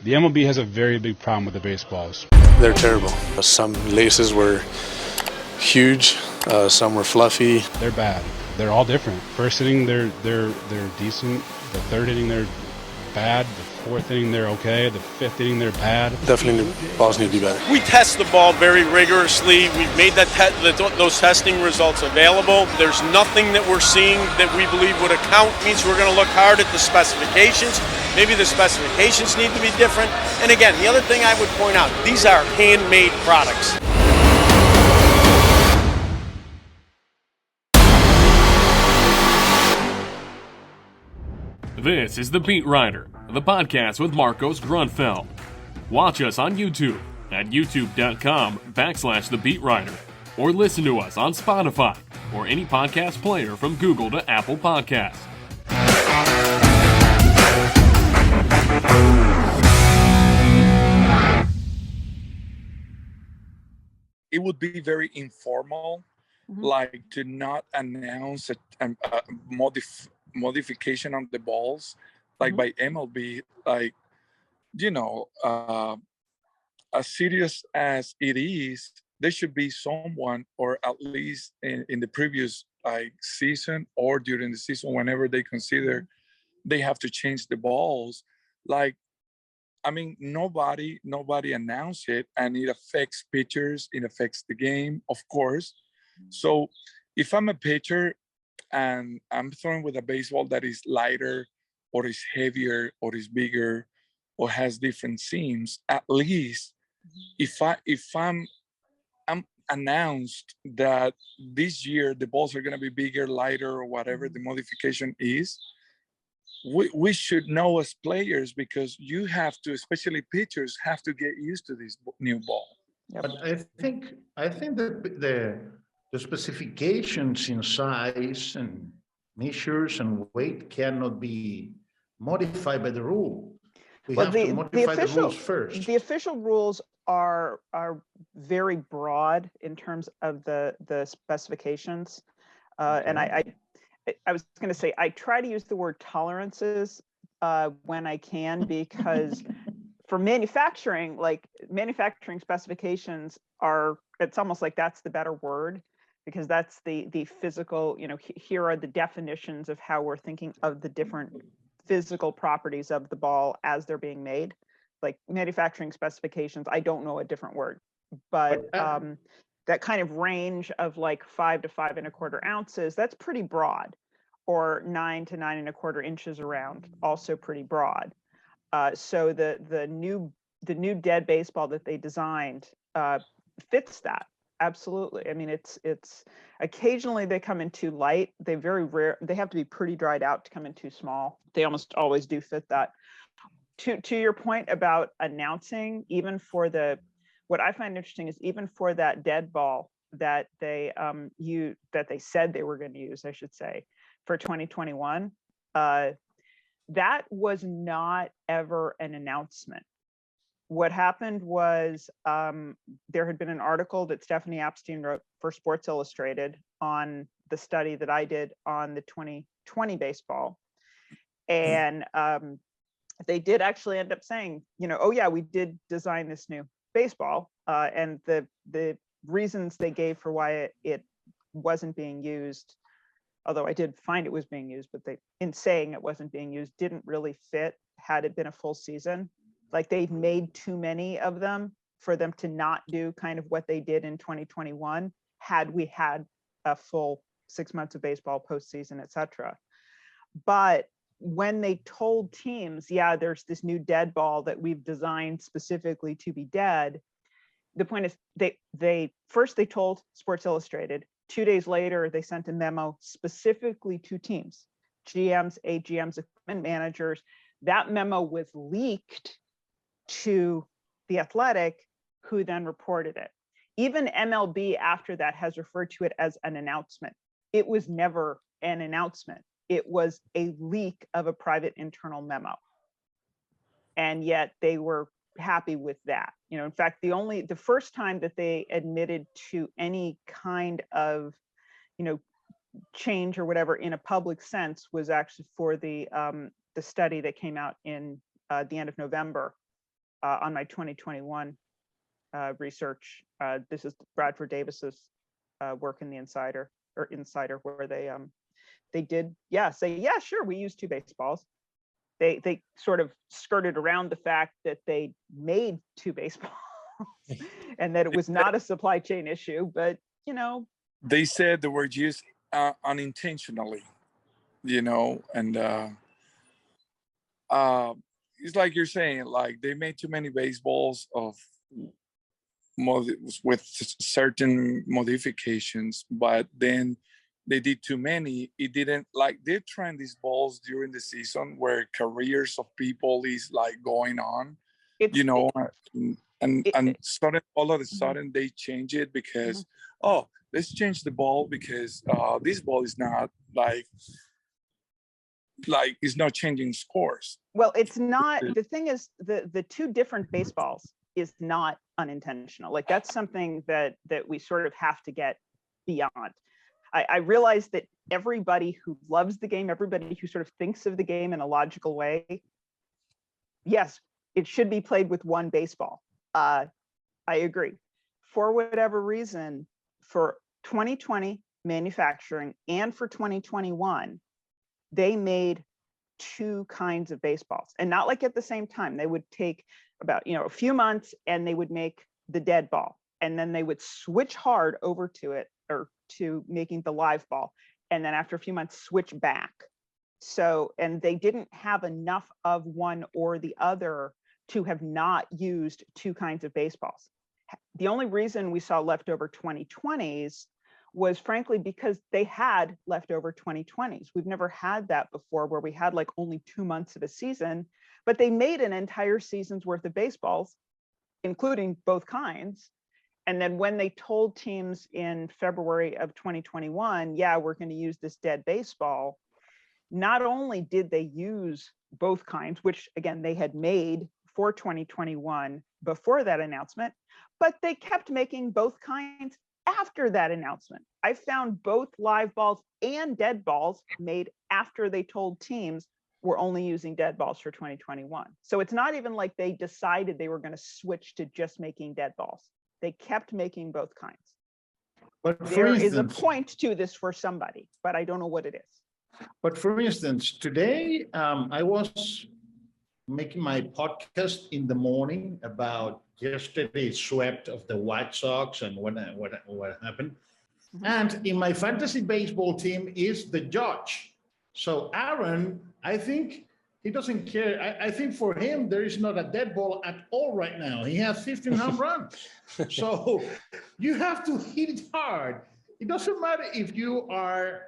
The MLB has a very big problem with the baseballs. They're terrible. Some laces were huge, some were fluffy. They're bad. They're all different. First inning, they're decent. The third inning, they're bad. The fourth inning, they're okay. The fifth inning, they're bad. Definitely the balls need to be better. We test the ball very rigorously. We've made those testing results available. There's nothing that we're seeing that we believe would account. Means we're going to look hard at the specifications. Maybe the specifications need to be different. And again, the other thing I would point out, these are handmade products. This is The Beatwriter, the podcast with Marcos Grunfeld. Watch us on YouTube at youtube.com/The Beatwriter, or listen to us on Spotify or any podcast player from Google to Apple Podcasts. It would be very informal, like to not announce a modification on the balls, like by MLB, like, as serious as it is, there should be someone, or at least in the previous season or during the season, whenever they consider they have to change the balls. Like, I mean, nobody announced it, and it affects pitchers. It affects the game, of course. So if I'm a pitcher and I'm throwing with a baseball that is lighter or is heavier or is bigger or has different seams, at least if I'm announced that this year the balls are going to be bigger, lighter, or whatever the modification is, we should know as players, because you have to, especially pitchers, have to get used to this new ball. But I think that the specifications in size and measures and weight cannot be modified by the rule. We have to modify the rules first. The official rules are very broad in terms of the specifications, and I was going to say, I try to use the word tolerances when I can, because for manufacturing, manufacturing specifications it's almost like that's the better word, because that's the physical, here are the definitions of how we're thinking of the different physical properties of the ball as they're being made. Like manufacturing specifications, I don't know a different word, but that kind of range of like 5 to 5 1/4 ounces, that's pretty broad, or 9 to 9 1/4 inches around, also pretty broad. So the new dead baseball that they designed fits that. Absolutely. I mean, it's occasionally they come in too light. They have to be pretty dried out to come in too small. They almost always do fit that. To your point about announcing, even for what I find interesting is even for that dead ball that they said they were going to use, I should say, for 2021, that was not ever an announcement. What happened was there had been an article that Stephanie Apstein wrote for Sports Illustrated on the study that I did on the 2020 baseball. And they did actually end up saying, oh yeah, we did design this new baseball. And the reasons they gave for why it wasn't being used, although I did find it was being used, but in saying it wasn't being used, didn't really fit had it been a full season. Like, they've made too many of them for them to not do kind of what they did in 2021 had we had a full 6 months of baseball, postseason, et cetera. But when they told teams, yeah, there's this new dead ball that we've designed specifically to be dead, the point is they told Sports Illustrated. 2 days later, they sent a memo specifically to teams, GMs, AGMs, equipment managers. That memo was leaked to The Athletic, who then reported it. Even MLB after that has referred to it as an announcement. It was never an announcement. It was a leak of a private internal memo. And yet they were happy with that. In fact, the first time that they admitted to any kind of, change or whatever in a public sense was actually for the study that came out in the end of November on my 2021 research. This is Bradford Davis's work in the Insider, where they did say, yeah, sure, we use two baseballs. They sort of skirted around the fact that they made two baseballs and that it was not a supply chain issue, but they said the word used unintentionally, and it's like you're saying, like they made too many baseballs with certain modifications, but then they did too many. It didn't, like, they're trying these balls during the season where careers of people is like going on, and sudden, all of a sudden they change it because let's change the ball because this ball is not like it's not changing scores. Well, it's not. The thing is, the two different baseballs is not unintentional. Like, that's something that we sort of have to get beyond. I realize that everybody who loves the game, everybody who sort of thinks of the game in a logical way, yes, it should be played with one baseball. I agree. For whatever reason, for 2020 manufacturing and for 2021, they made two kinds of baseballs, and not like at the same time. They would take about a few months and they would make the dead ball, and then they would switch hard over to it, or to making the live ball, and then after a few months switch back. So, and they didn't have enough of one or the other to have not used two kinds of baseballs. The only reason we saw leftover 2020s was frankly because they had leftover 2020s. We've never had that before, where we had like only 2 months of a season, but they made an entire season's worth of baseballs, including both kinds. And then when they told teams in February of 2021, yeah, we're going to use this dead baseball, not only did they use both kinds, which again, they had made for 2021 before that announcement, but they kept making both kinds after that announcement. I found both live balls and dead balls made after they told teams we're only using dead balls for 2021. So it's not even like they decided they were going to switch to just making dead balls. They kept making both kinds. But there is a point to this for somebody, but I don't know what it is. But for instance, today I was making my podcast in the morning about yesterday's swept of the White Sox and what happened. Mm-hmm. And in my fantasy baseball team is the judge. So Aaron, I think he doesn't care. I think for him, there is not a dead ball at all right now. He has 15 home runs. So you have to hit it hard. It doesn't matter if you are,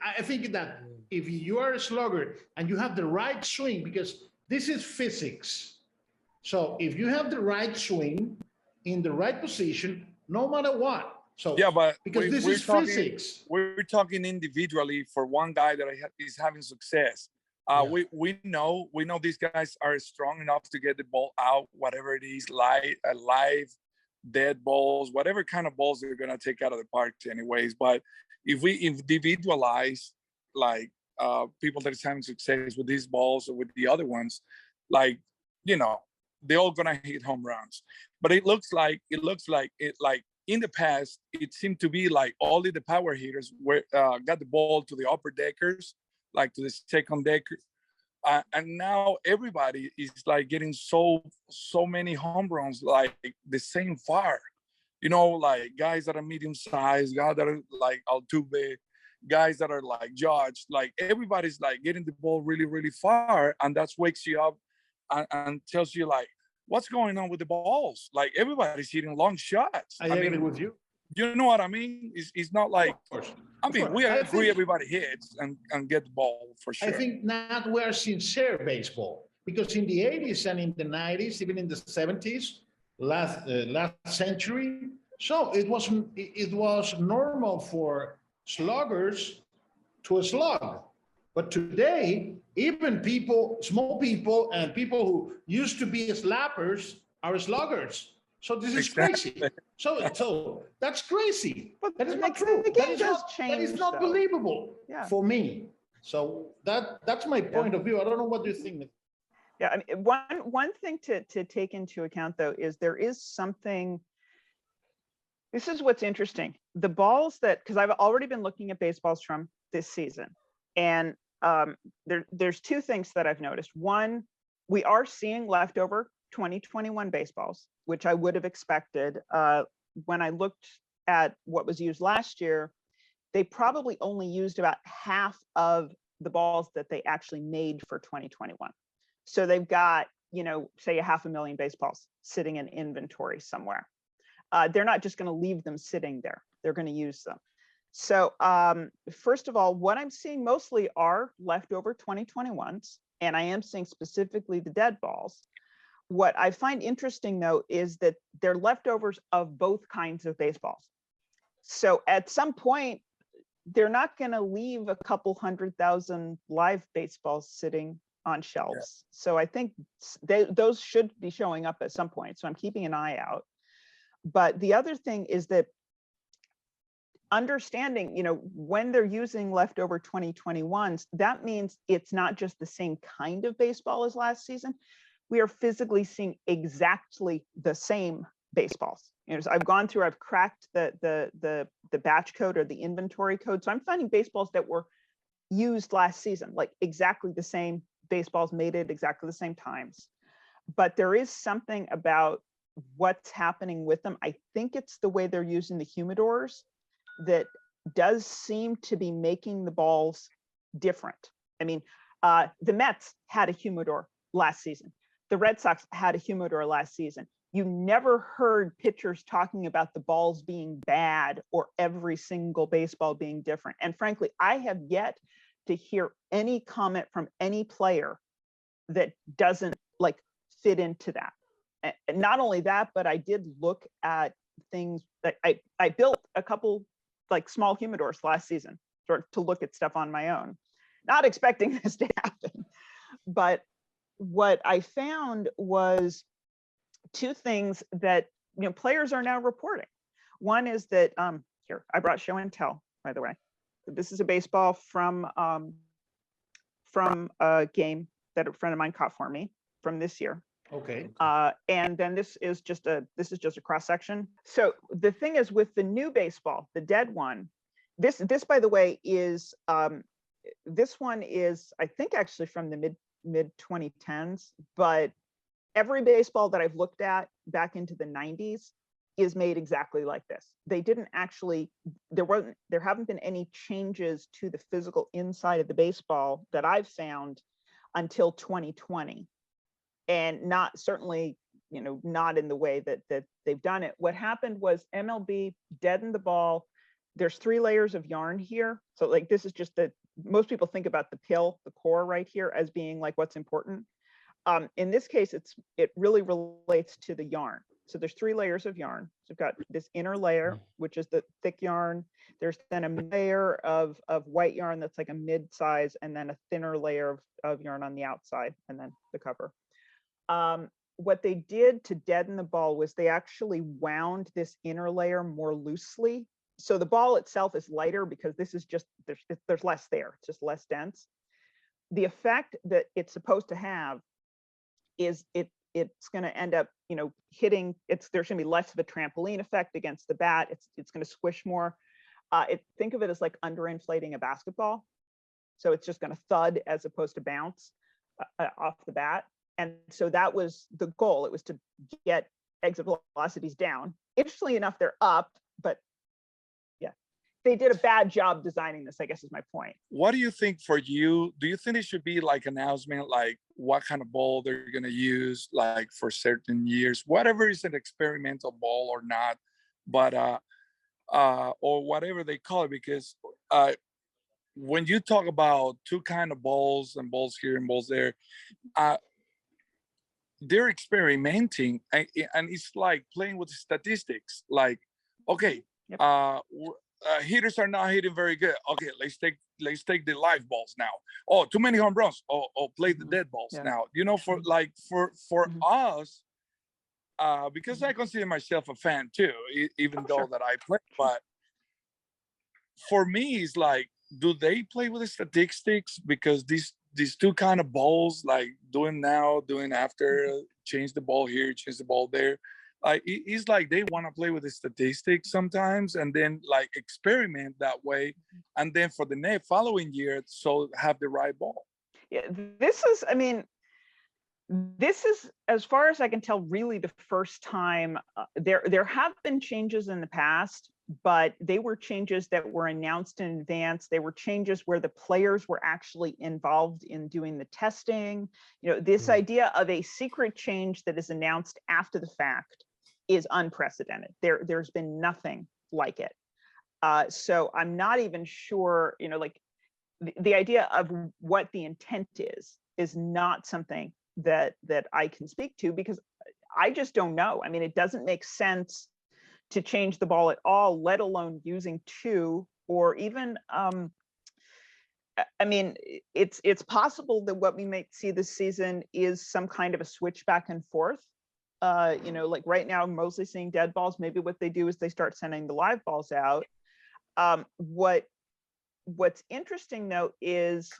I think that if you are a slugger and you have the right swing, because this is physics. So if you have the right swing in the right position, no matter what. So yeah, but because this is physics. We're talking individually for one guy that is having success. We know these guys are strong enough to get the ball out, whatever it is, live, dead balls, whatever kind of balls they're gonna take out of the park anyways. But if we individualize like people that is having success with these balls or with the other ones, like, they're all gonna hit home runs. But it looks like in the past, it seemed to be like only the power hitters got the ball to the upper deckers, like to the second decker, and now everybody is like getting so many home runs, like the same far, like guys that are medium sized, guys that are like Altuve, guys that are like Judge, like everybody's like getting the ball really, really far, and that wakes you up and tells you like what's going on with the balls. Like everybody's hitting long shots. I agree with you. You know what I mean? It's not like, we agree everybody hits and get the ball for sure. I think now we are sincere baseball, because in the 80s and in the 90s, even in the 70s, last century, so it was normal for sluggers to slug. But today, even small people and people who used to be slappers are sluggers. So this is crazy. So that's crazy. But that is not true. That is not believable for me. So that's my point of view. I don't know what you think. Yeah, I mean, one thing to take into account though is there is something. This is what's interesting. The balls that, because I've already been looking at baseballs from this season, and there's two things that I've noticed. One, we are seeing leftover 2021 baseballs, which I would have expected. When I looked at what was used last year, they probably only used about half of the balls that they actually made for 2021. So they've got, say 500,000 baseballs sitting in inventory somewhere. They're not just going to leave them sitting there. They're going to use them. So first of all, what I'm seeing mostly are leftover 2021s, and I am seeing specifically the dead balls. What I find interesting though is that they're leftovers of both kinds of baseballs. So at some point, they're not going to leave a couple 100,000 live baseballs sitting on shelves. Yeah. So I think those should be showing up at some point. So I'm keeping an eye out. But the other thing is that understanding, when they're using leftover 2021s, that means it's not just the same kind of baseball as last season. We are physically seeing exactly the same baseballs. So I've gone through, I've cracked the batch code or the inventory code. So I'm finding baseballs that were used last season, like exactly the same baseballs made at exactly the same times. But there is something about what's happening with them. I think it's the way they're using the humidors that does seem to be making the balls different. I mean, the Mets had a humidor last season. The Red Sox had a humidor last season. You never heard pitchers talking about the balls being bad or every single baseball being different. And frankly, I have yet to hear any comment from any player that doesn't fit into that. And not only that, but I did look at things that I built a couple small humidors last season to look at stuff on my own, not expecting this to happen. But what I found was two things that players are now reporting. One is that here, I brought show and tell, by the way. This is a baseball from a game that a friend of mine caught for me from this year. Okay. And then this is just a cross section. So the thing is with the new baseball, the dead one, this by the way is this one is I think actually from the mid 2010s, but every baseball that I've looked at back into the 90s is made exactly like this. They didn't actually, there haven't been any changes to the physical inside of the baseball that I've found until 2020. And not certainly, not in the way that they've done it. What happened was MLB deadened the ball. There's 3 layers of yarn here. So this is just most people think about the pill, the core right here as being what's important. In this case, it really relates to the yarn. So there's 3 layers of yarn. So we've got this inner layer, which is the thick yarn. There's then a layer of white yarn that's like a mid-size, and then a thinner layer of yarn on the outside, and then the cover. What they did to deaden the ball was they actually wound this inner layer more loosely. So the ball itself is lighter because this is just, there's less there, it's just less dense. The effect that it's supposed to have is it's going to end up, hitting, there's going to be less of a trampoline effect against the bat. It's going to squish more. Think of it as like underinflating a basketball. So it's just going to thud as opposed to bounce off the bat. And so that was the goal. It was to get exit velocities down. Interestingly enough, they're up, but yeah, they did a bad job designing this, I guess is my point. What do you think for you? Do you think it should be like announcement, like what kind of ball they're going to use, like for certain years, whatever is an experimental ball or not, but or whatever they call it, because when you talk about two kind of balls and balls here and balls there, they're experimenting, and it's like playing with statistics. Like, okay, yep. Hitters are not hitting very good. Okay, let's take the live balls now. Oh, too many home runs. Oh, play the dead balls now. For us, because I consider myself a fan too, even though that I play. But for me, it's like, do they play with the statistics? Because these two kind of balls, like doing now, doing after, change the ball here, change the ball there. It's like they want to play with the statistics sometimes, and then like experiment that way, and then for the next following year, so have the right ball. Yeah, this is, I mean, this is, as far as I can tell, really the first time. There have been changes in the past, but they were changes that were announced in advance. They were changes where the players were actually involved in doing the testing. You know, this idea of a secret change that is announced after the fact is unprecedented. There's been nothing like it. So I'm not even sure, you know, like the idea of what the intent is not something that I can speak to, because I just don't know. I mean, it doesn't make sense to change the ball at all, let alone using two, or even, I mean, it's possible that what we might see this season is some kind of a switch back and forth. You know, like right now, I'm mostly seeing dead balls. Maybe what they do is they start sending the live balls out. What's interesting though is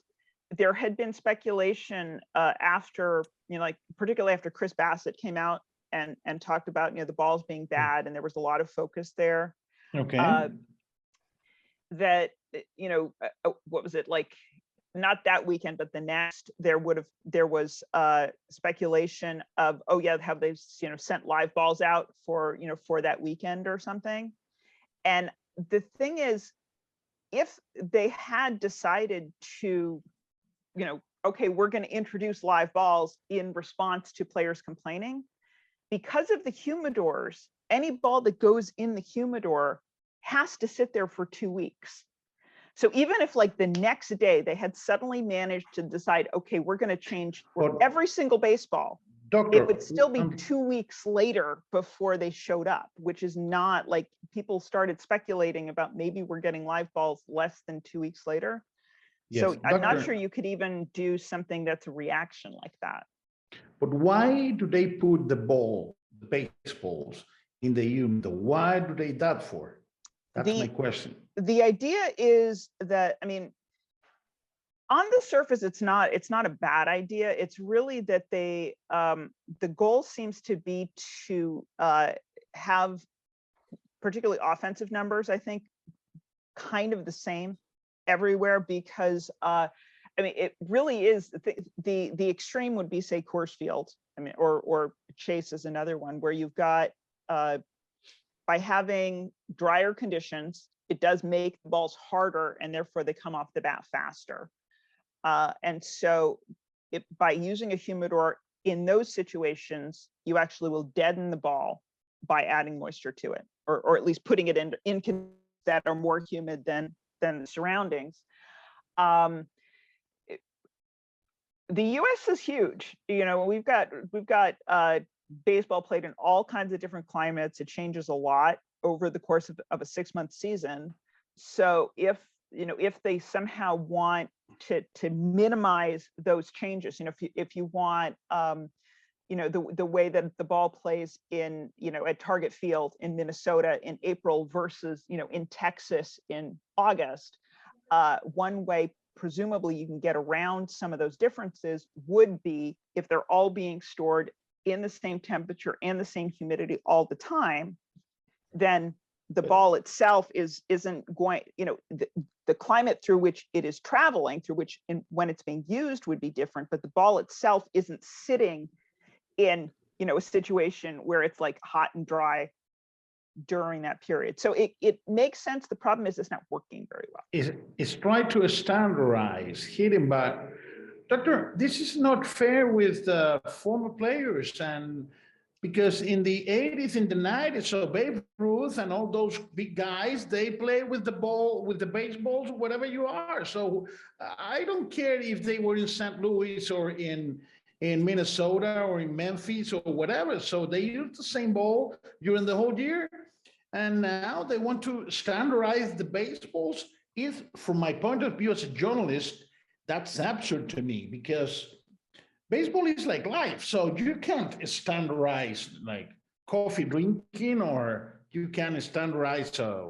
there had been speculation after, you know, like particularly after Chris Bassett came out and talked about, you know, the balls being bad, and there was a lot of focus there. Okay. That, you know, what was it, like not that weekend, but the next, there was speculation of, oh yeah, have they, you know, sent live balls out for, you know, for that weekend or something. And the thing is, if they had decided to, you know, okay, we're going to introduce live balls in response to players complaining, because of the humidors, any ball that goes in the humidor has to sit there for 2 weeks. So even if like the next day they had suddenly managed to decide, okay, we're going to change every single baseball, Doctor, it would still be 2 weeks later before they showed up, which is not, like, people started speculating about maybe we're getting live balls less than 2 weeks later. yes, So I'm not doctor, sure you could even do something that's a reaction like that. but why do they put the baseballs in the humidor? Why do they that for? That's my question. The idea is that, I mean, on the surface, it's not a bad idea. It's really that they, the goal seems to be to have particularly offensive numbers, I think, kind of the same everywhere, because I mean, it really is, the extreme would be, say, Coors Field, I mean, or Chase is another one, where you've got, by having drier conditions, it does make the balls harder, and therefore they come off the bat faster. And so by using a humidor in those situations, you actually will deaden the ball by adding moisture to it, or at least putting it in conditions that are more humid than the surroundings. The US is huge. You know, we've got baseball played in all kinds of different climates. It changes a lot over the course of a 6-month season. So if, you know, if they somehow want to minimize those changes, you know, if you want, you know, the way that the ball plays in, you know, at Target Field in Minnesota in April versus, you know, in Texas in August, one way presumably you can get around some of those differences would be if they're all being stored in the same temperature and the same humidity all the time, then the ball itself isn't going, you know, the climate through which it is traveling, through which when it's being used would be different, but the ball itself isn't sitting in, you know, a situation where it's like hot and dry during that period. So it makes sense. The problem is it's not working very well. It's trying to standardize hitting, but Doctor, this is not fair with former players, and because in the 80s, in the 90s, so Babe Ruth and all those big guys, they play with the ball, with the baseballs, whatever you are. So I don't care if they were in St. Louis or in Minnesota or in Memphis or whatever. So they use the same ball during the whole year. And now they want to standardize the baseballs. From my point of view as a journalist, that's absurd to me, because baseball is like life. So you can't standardize like coffee drinking, or you can standardize a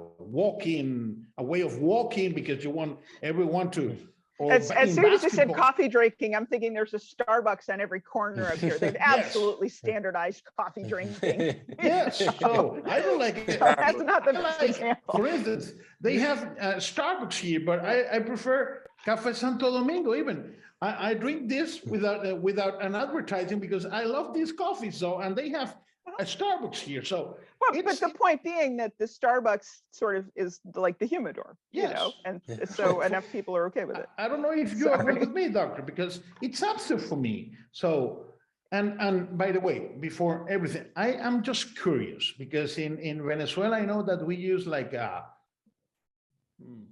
way of walking, because you want everyone to Or As in soon as you said basketball. coffee drinking, I'm thinking there's a Starbucks on every corner of here. They've absolutely standardized coffee drinking. Yes, so I don't like it. So that's not the I best like, example. for instance, they have Starbucks here, but I prefer Café Santo Domingo even. I drink this without an advertising because I love this coffee. So, and they have a Starbucks here. So, But the point being that the Starbucks sort of is like the humidor, you know, and so enough people are okay with it. I don't know if you agree with me, doctor, because it's absurd for me. So, and by the way, before everything, I am just curious because in Venezuela, I know that we use like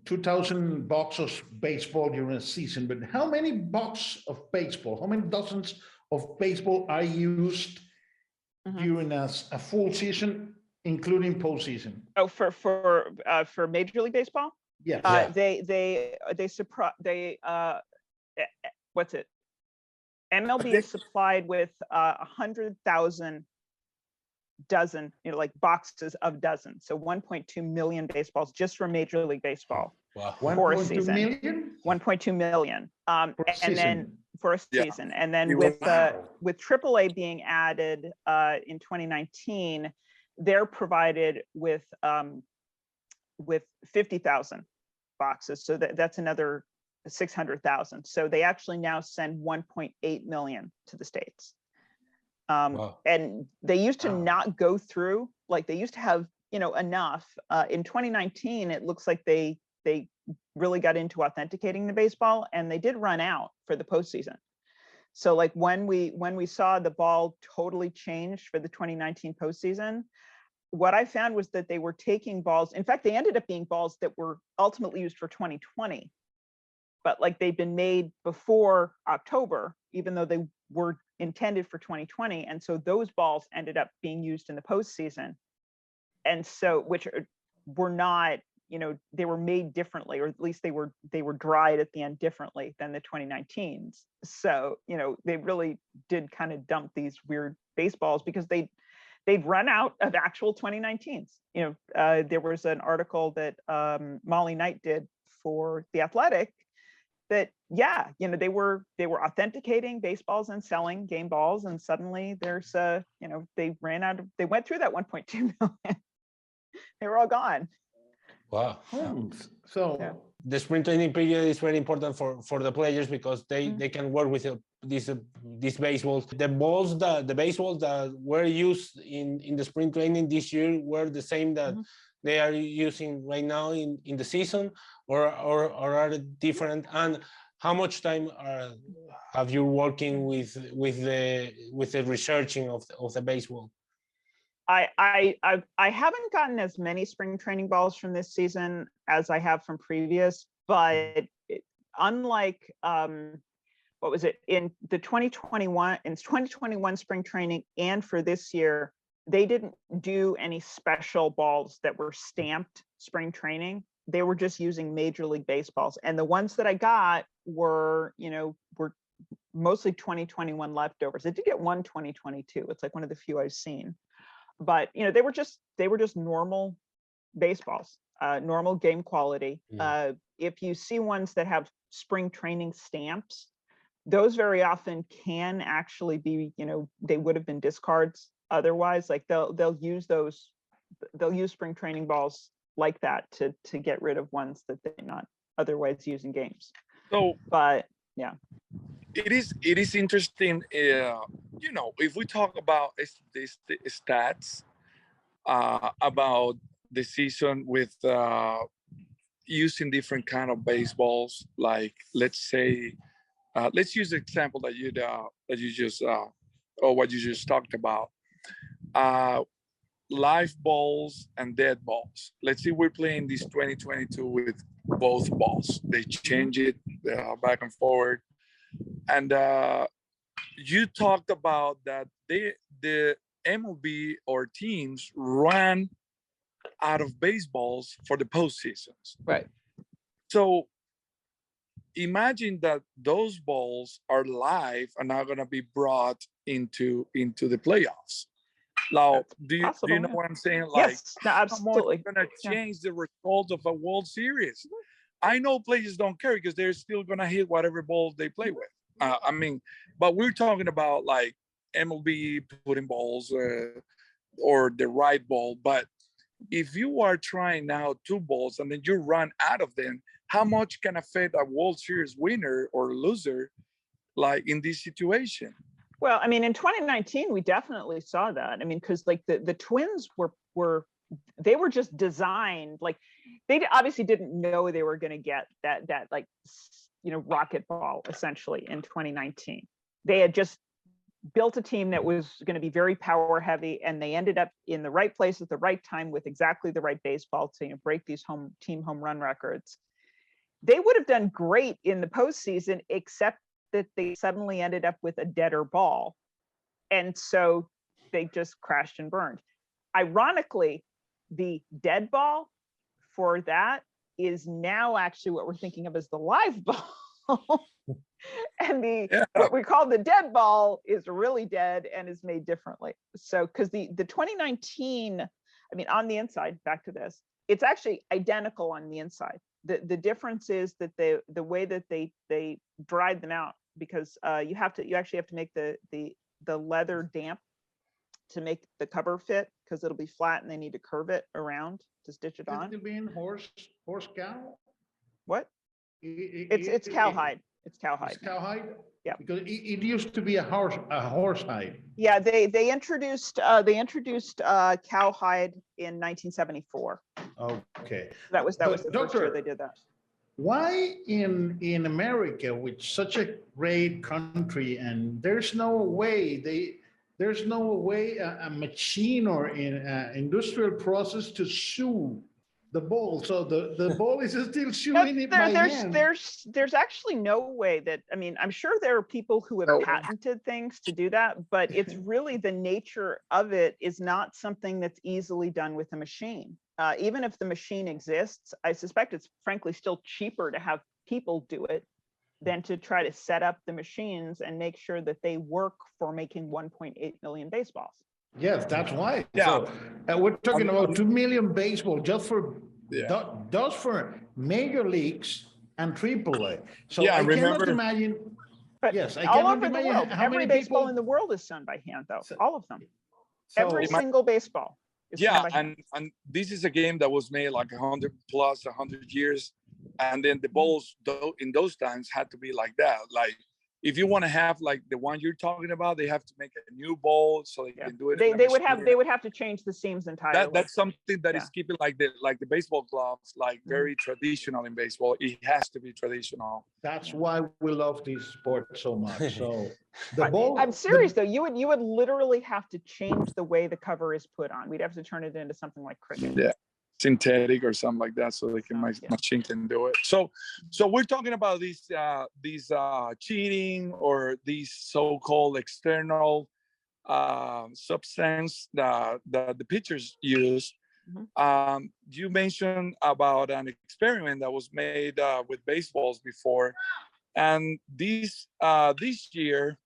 2,000 boxes of baseball during a season, but how many boxes of baseball, how many dozens of baseball are used during a full season, including postseason? Oh, for Major League Baseball? Yes. What's it? MLB is supplied with 100,000 dozen, you know, like boxes of dozens. So 1.2 million baseballs just for Major League Baseball. Wow. For a 1.2 season. million? 1.2 million. And then for a season. And then with AAA being added in 2019, they're provided with 50,000 boxes. So that's another 600,000. So they actually now send 1.8 million to the States. And they used to not go through, like they used to have, you know, enough. In 2019, it looks like they really got into authenticating the baseball, and they did run out for the postseason. So like when we saw the ball totally changed for the 2019 postseason, what I found was that they were taking balls. In fact, they ended up being balls that were ultimately used for 2020, but like they'd been made before October, even though they were intended for 2020. And so those balls ended up being used in the postseason. And so, which were not, you know, they were made differently, or at least they were dried at the end differently than the 2019s. So, you know, they really did kind of dump these weird baseballs because they'd run out of actual 2019s. You know, there was an article that Molly Knight did for The Athletic that, yeah, you know, they were authenticating baseballs and selling game balls, and suddenly there's you know, they went through that 1.2 million. They were all gone. Wow. So yeah. The spring training period is very important for the players because they can work with these baseballs. The baseballs that were used in the spring training this year were the same that they are using right now in the season, or are they different? And how much time have you working with the researching of the baseball? I haven't gotten as many spring training balls from this season as I have from previous, but unlike what was it in the 2021 spring training and for this year, they didn't do any special balls that were stamped spring training. They were just using Major League Baseballs, and the ones that I got were mostly 2021 leftovers. I did get one 2022. It's like one of the few I've seen. But you know, they were just normal baseballs, normal game quality. If you see ones that have spring training stamps, those very often can actually be, you know, they would have been discards otherwise. Like they'll use spring training balls like that to get rid of ones that they're not otherwise using games. So, but yeah. It is interesting, you know, if we talk about these stats about the season with using different kind of baseballs, like let's say, let's use the example that you just or what you just talked about, live balls and dead balls. Let's say we're playing this 2022 with both balls. They change it back and forward. And you talked about that the MLB or teams ran out of baseballs for the postseasons. Right. So imagine that those balls are live and are going to be brought into the playoffs. Now, do you know what I'm saying? Like, yes, no, absolutely. How much going to change the result of a World Series? I know players don't care because they're still gonna hit whatever ball they play with. I mean, but we're talking about like MLB putting balls or the right ball. But if you are trying now 2 balls and then you run out of them, how much can affect a World Series winner or loser, like in this situation? Well, I mean, in 2019, we definitely saw that. I mean, because like the Twins were they were just designed, like they obviously didn't know they were going to get that like, you know, rocket ball essentially in 2019. They had just built a team that was going to be very power heavy, and they ended up in the right place at the right time with exactly the right baseball to, you know, break these team home run records. They would have done great in the postseason, except that they suddenly ended up with a deader ball, and so they just crashed and burned. Ironically, the dead ball for that is now actually what we're thinking of as the live ball. And what we call the dead ball is really dead and is made differently. So because the 2019, I mean, on the inside, back to this, it's actually identical on the inside. The difference is that the way that they dried them out, because you actually have to make the leather damp to make the cover fit, because it'll be flat and they need to curve it around to stitch it on. Does it mean horse cow? What? It's cowhide. It's cowhide. It's cowhide. Yeah. Because it used to be a horse hide. Yeah, they introduced cowhide in 1974. Okay. That was the Doctor, first year they did that. Why in America, with such a great country, and there's no way a machine or an industrial process to sew the ball, so the ball is still sewing it by hand. There's actually no way that, I mean, I'm sure there are people who have patented things to do that, but it's really the nature of it is not something that's easily done with a machine. Even if the machine exists, I suspect it's frankly still cheaper to have people do it than to try to set up the machines and make sure that they work for making 1.8 million baseballs. Yes, that's why. Yeah. So we're talking about 2 million baseball just for those for major leagues and AAA. So I cannot imagine. But yes, I all cannot over the imagine world, how every many baseball people in the world is done by hand, though. All of them. So Every single baseball. Yeah, and this is a game that was made like 100 years, and then the balls in those times had to be like that. Like if you want to have like the one you're talking about, they have to make a new ball so they can do it. They would have to change the seams entirely. That's something that is keeping like the baseball gloves like very traditional in baseball. It has to be traditional. That's why we love this sport so much. So the ball. I'm serious though. You would literally have to change the way the cover is put on. We'd have to turn it into something like cricket. Yeah. Synthetic or something like that, so they can machine can do it. So we're talking about these cheating or these so-called external substance that the pitchers use. Mm-hmm. You mentioned about an experiment that was made with baseballs before, and this year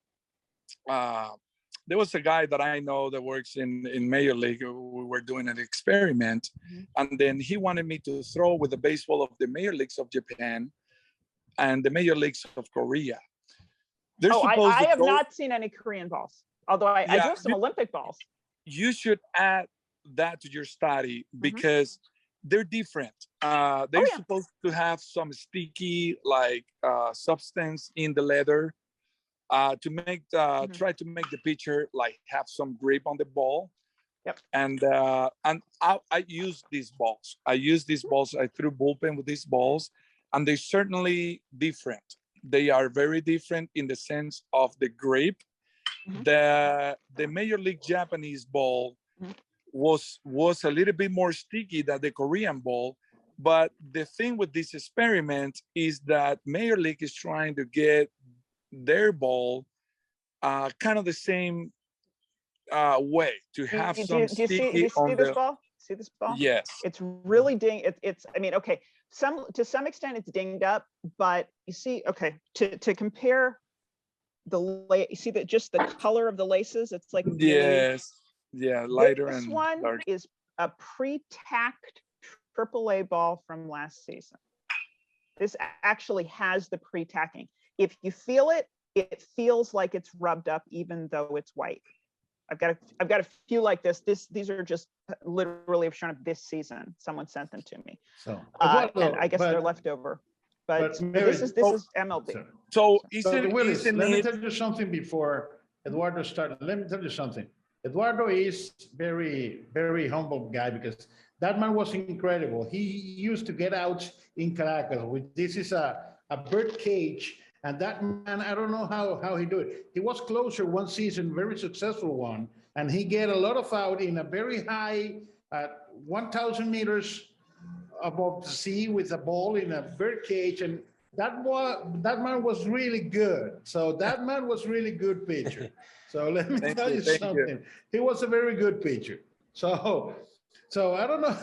there was a guy that I know that works in Major League. We were doing an experiment, and then he wanted me to throw with the baseball of the Major Leagues of Japan and the Major Leagues of Korea. I have not seen any Korean balls, although I do have some Olympic balls. You should add that to your study because they're different. They're supposed to have some sticky substance in the leather. To make try to make the pitcher like have some grip on the ball. Yep. And I use these balls. I threw bullpen with these balls, and they're certainly different. They are very different in the sense of the grip. The Major League Japanese ball was a little bit more sticky than the Korean ball. But the thing with this experiment is that Major League is trying to get their ball kind of the same way to have some sticky on the ball. See this ball? Yes, it's really it's I mean, okay, to some extent it's dinged up, but you see, okay, to compare you see that just the color of the laces, it's like lighter. This and one dark. is a pre-tacked AAA ball from last season. This actually has the pre-tacking. If you feel it, it feels like it's rubbed up, even though it's white. I've got a few like this. These are just literally shown up this season. Someone sent them to me. So, and I guess they're leftover. But this is MLB. So Dr. Willis, let me it tell you something before Eduardo started. Let me tell you something. Eduardo is very, very humble guy, because that man was incredible. He used to get out in Caracas. This is a bird cage, and that man, I don't know how he do it. He was closer one season, very successful one, and he get a lot of out in a very high, 1,000 meters above the sea with a ball in a bird cage, and that man was really good. So that man was really good pitcher. So let me tell you something. He was a very good pitcher. So I don't know.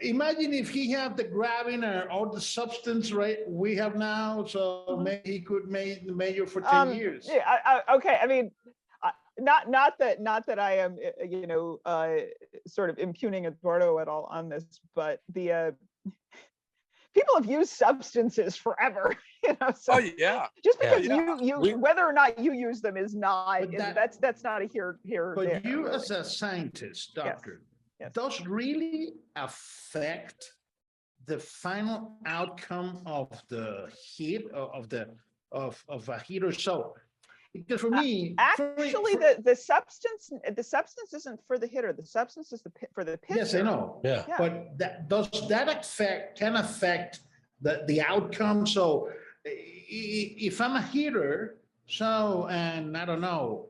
Imagine if he had the grabbing or all the substance right we have now. So maybe he could make the major for 10 years. Yeah. Okay. I mean, not that I am, sort of impugning Eduardo at all on this, but the people have used substances forever, So oh yeah. just because you whether or not you use them is not that's not a here. But there, you, really. as a scientist, doctor, Yes. does really affect the final outcome of the hit of a hitter? So, because for me, actually, the substance isn't for the hitter. The substance is for the pitcher. yes, I know. Yeah. But does that affect the outcome? So, if I'm a hitter, and I don't know,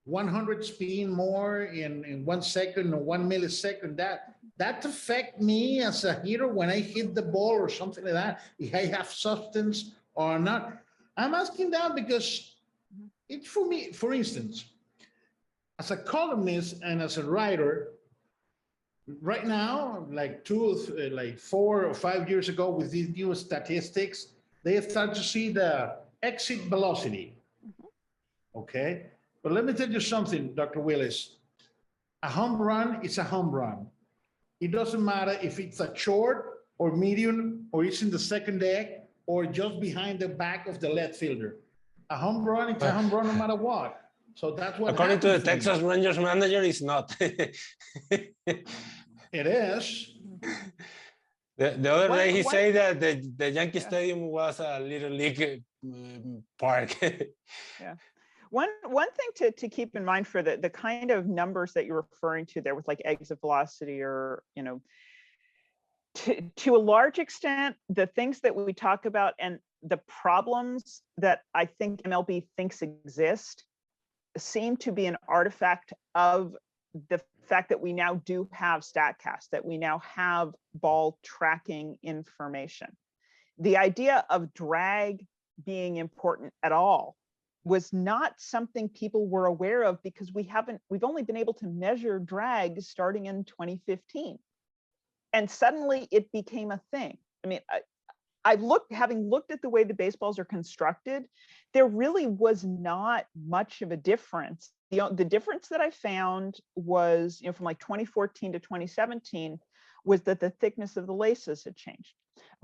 100 spin more in 1 second or 1 millisecond, that affect me as a hitter when I hit the ball or something like that, if I have substance or not? I'm asking that because it's for me, for instance, as a columnist and as a writer, right now, like 4 or 5 years ago, with these new statistics, they start to see the exit velocity. Okay. But let me tell you something, Dr. Willis. A home run is a home run. It doesn't matter if it's a short or medium, or it's in the second deck, or just behind the back of the left fielder. A home run, it's a home run no matter what. So that's what according to the happens Texas Rangers manager, it's not. It is. The other day he said that the Yankee Stadium was a little league park. Yeah. One thing to keep in mind for the kind of numbers that you're referring to there with like exit velocity, or to a large extent, the things that we talk about and the problems that I think MLB thinks exist seem to be an artifact of the fact that we now do have StatCast, that we now have ball tracking information. The idea of drag being important at all was not something people were aware of, because we've only been able to measure drag starting in 2015. And suddenly it became a thing. I mean, having looked at the way the baseballs are constructed, there really was not much of a difference. The difference that I found was, from like 2014 to 2017, was that the thickness of the laces had changed.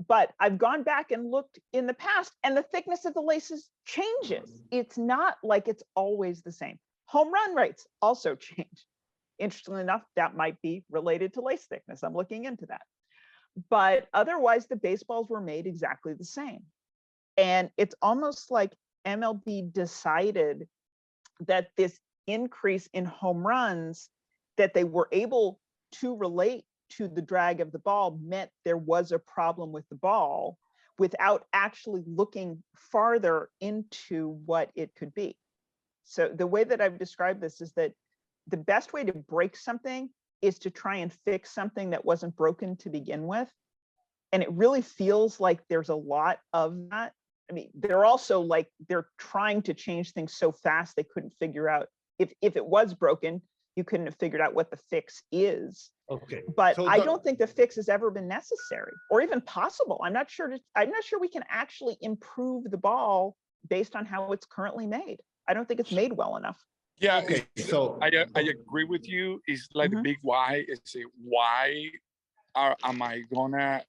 But I've gone back and looked in the past, and the thickness of the laces changes. It's not like it's always the same. Home run rates also change. Interestingly enough, that might be related to lace thickness. I'm looking into that. But otherwise, the baseballs were made exactly the same. And it's almost like MLB decided that this increase in home runs that they were able to relate to the drag of the ball meant there was a problem with the ball, without actually looking farther into what it could be. So the way that I've described this is that the best way to break something is to try and fix something that wasn't broken to begin with. And it really feels like there's a lot of that. I mean, they're also like, they're trying to change things so fast they couldn't figure out if it was broken, you couldn't have figured out what the fix is. Okay. But So I don't think the fix has ever been necessary or even possible. I'm not sure we can actually improve the ball based on how it's currently made. I don't think it's made well enough. Yeah, Okay, so I agree with you. It's like the big why. It's a why am I gonna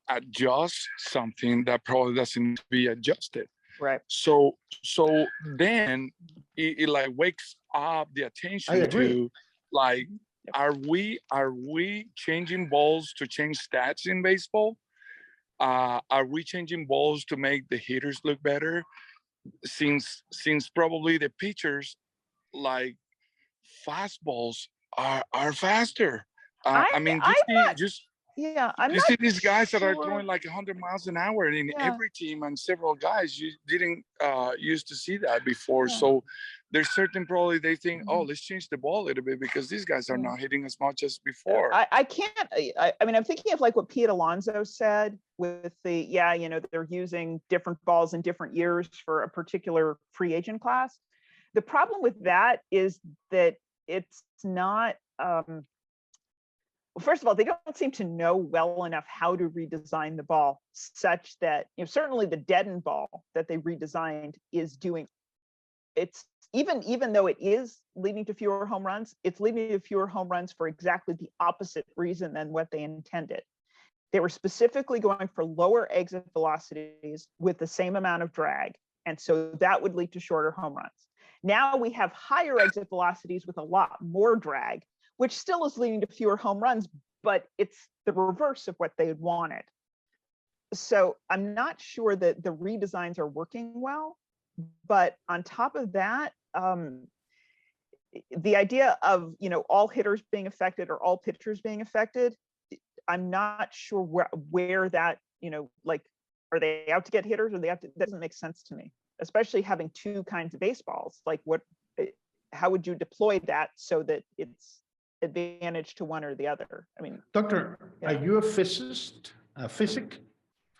adjust something that probably doesn't need to be adjusted. Right. So then it like wakes up the I attention agree. to like, are we changing balls to change stats in baseball? Are we changing balls to make the hitters look better? Since probably the pitchers like fastballs are faster. I mean, I'm you not see these guys that are sure. throwing like 100 miles an hour in Yeah. every team, and several guys you didn't used to see that before. Yeah. So there's certain probably they think, Mhm. oh, let's change the ball a little bit because these guys are Yeah. not hitting as much as before. I can't. I mean, I'm thinking of like what Pete Alonso said with the they're using different balls in different years for a particular free agent class. The problem with that is that it's not. Well, first of all, they don't seem to know well enough how to redesign the ball such that certainly the deadened ball that they redesigned is doing. It's even though it is leading to fewer home runs, it's leading to fewer home runs for exactly the opposite reason than what they intended. They were specifically going for lower exit velocities with the same amount of drag. And so that would lead to shorter home runs. Now we have higher exit velocities with a lot more drag, which still is leading to fewer home runs, but it's the reverse of what they had wanted. So I'm not sure that the redesigns are working well. But on top of that, the idea of all hitters being affected or all pitchers being affected, I'm not sure where that like, are they out to get hitters or that doesn't make sense to me, especially having two kinds of baseballs. Like how would you deploy that so that it's advantage to one or the other? I mean, Doctor, yeah. Are you a physicist? A physic?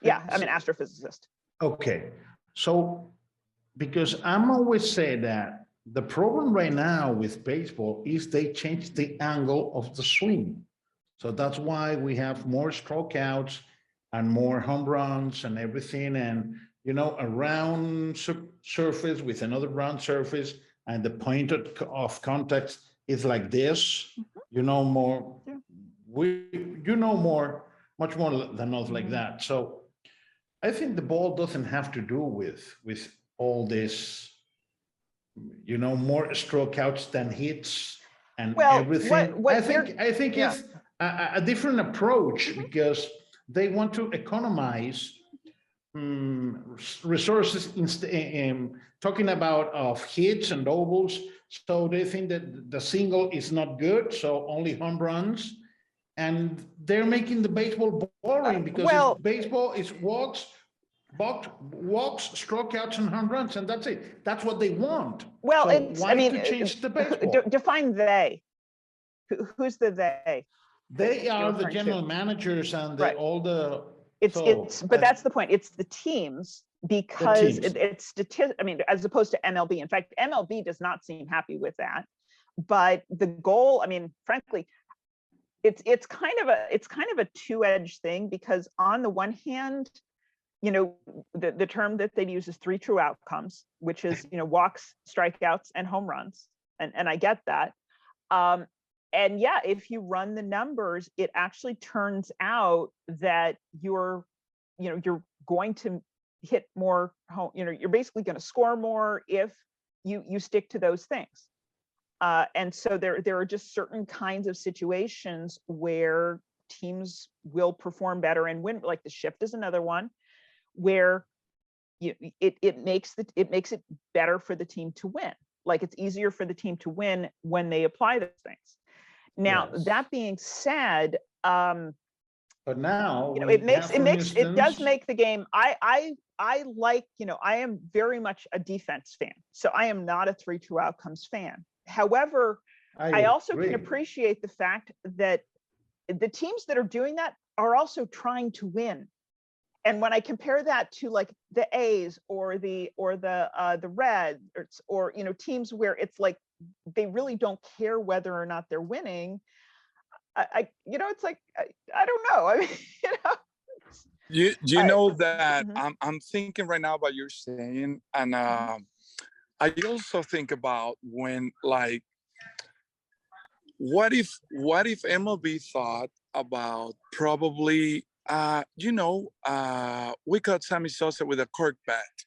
Yeah, I'm an astrophysicist. Okay, so because I'm always say that the problem right now with baseball is they changed the angle of the swing. So that's why we have more strikeouts and more home runs and everything. And, a round surface with another round surface, and the point of contact is like this, more, Yeah. much more than us like that. So I think the ball doesn't have to do with all this, more strikeouts than hits and everything. I think yeah. it's a different approach because they want to economize resources talking about of hits and doubles. So they think that the single is not good, so only home runs, and they're making the baseball boring because baseball is walks, strikeouts, and home runs, and that's it. That's what they want. Well, so why to change the baseball? Define they. Who's the they? They are the general managers and all the. But that's the point. It's the teams because it's I mean, as opposed to MLB. In fact, MLB does not seem happy with that. But the goal, I mean, frankly, it's kind of a two-edged thing because on the one hand, the term that they use is 3 true outcomes, which is walks, strikeouts, and home runs, and I get that. And yeah, if you run the numbers, it actually turns out that you're going to hit more home, you're basically going to score more if you stick to those things. And so there are just certain kinds of situations where teams will perform better and win. Like the shift is another one where it makes it better for the team to win. Like it's easier for the team to win when they apply those things. Now, that being said, but now it does make the game. I like, I am very much a defense fan, so I am not a 3 true outcomes fan. However, I also can appreciate the fact that the teams that are doing that are also trying to win. And when I compare that to like the A's or the Reds or teams where it's like they really don't care whether or not they're winning, it's like I don't know. I mean, you know that I'm thinking right now about what you're saying, and I also think about when like what if MLB thought about probably we caught Sammy Sosa with a cork bat,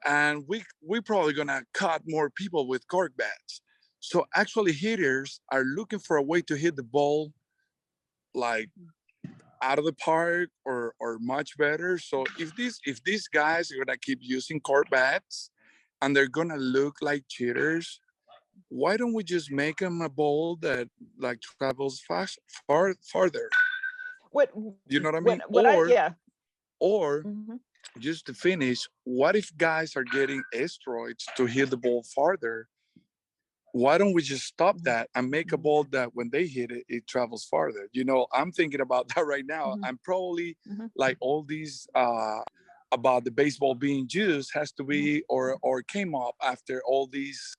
and we probably gonna cut more people with cork bats. So actually, hitters are looking for a way to hit the ball like out of the park or much better. So if these guys are gonna keep using cork bats and they're gonna look like cheaters, why don't we just make them a ball that like travels farther? What You know what I mean? Or Mhm. just to finish, what if guys are getting asteroids to hit the ball farther? Why don't we just stop that and make a ball that when they hit it, it travels farther? I'm thinking about that right now. Mhm. And probably Mhm. like all these about the baseball being used has to be or came up after all these,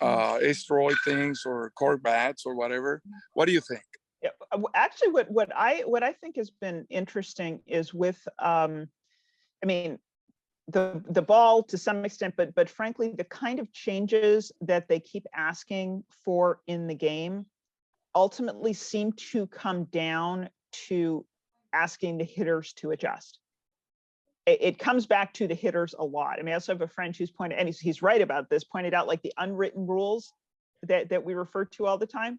asteroid things or cork bats or whatever. What do you think? Yeah, actually, what I think has been interesting is with I mean, the ball to some extent, but frankly, the kind of changes that they keep asking for in the game ultimately seem to come down to asking the hitters to adjust. It comes back to the hitters a lot. I mean, I also have a friend who's pointed, and he's right about this, pointed out like the unwritten rules that we refer to all the time.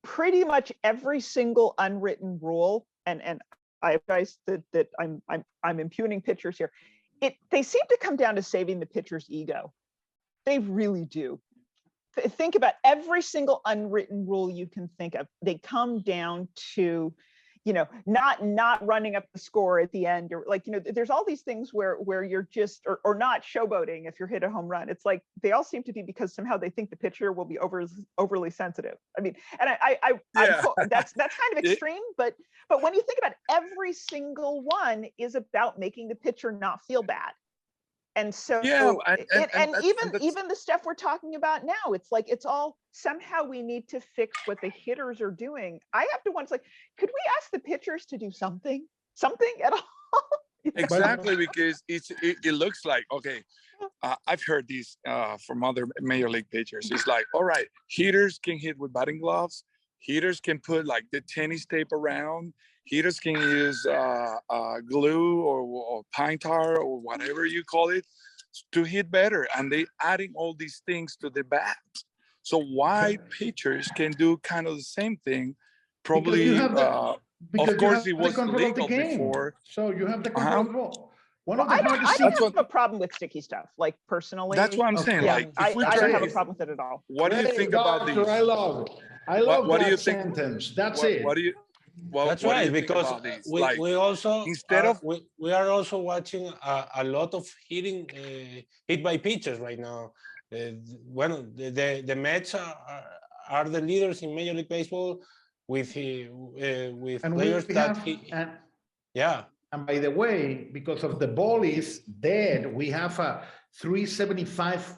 Pretty much every single unwritten rule, and I advise that I'm impugning pitchers here. They seem to come down to saving the pitcher's ego. They really do. Think about every single unwritten rule you can think of. They come down to, not running up the score at the end, or like, there's all these things where you're just, or not showboating if you're hit a home run. It's like they all seem to be because somehow they think the pitcher will be overly sensitive. I mean, and that's kind of extreme, but when you think about it, every single one is about making the pitcher not feel bad. And so, even the stuff we're talking about now, it's like it's all somehow we need to fix what the hitters are doing. I have to wonder, it's like, could we ask the pitchers to do something at all? Exactly, because it looks like, okay, I've heard these from other major league pitchers. It's like, all right, hitters can hit with batting gloves. Hitters can put like the tennis tape around. Hitters can use glue or pine tar or whatever you call it to hit better. And they adding all these things to the bat. So why pitchers can do kind of the same thing? Probably, of course, it was legal before. So you have the control. I don't have a problem with sticky stuff, like personally. That's what I'm saying. Yeah, like, I don't have a problem with it at all. What do you think about these? I love what that do you think? sentence. That's it. What do you? That's what right, do you because we also instead of we are also watching a lot of hit by pitchers right now. The Mets are the leaders in Major League Baseball with players yeah. And by the way, because of the ball is dead, we have a 375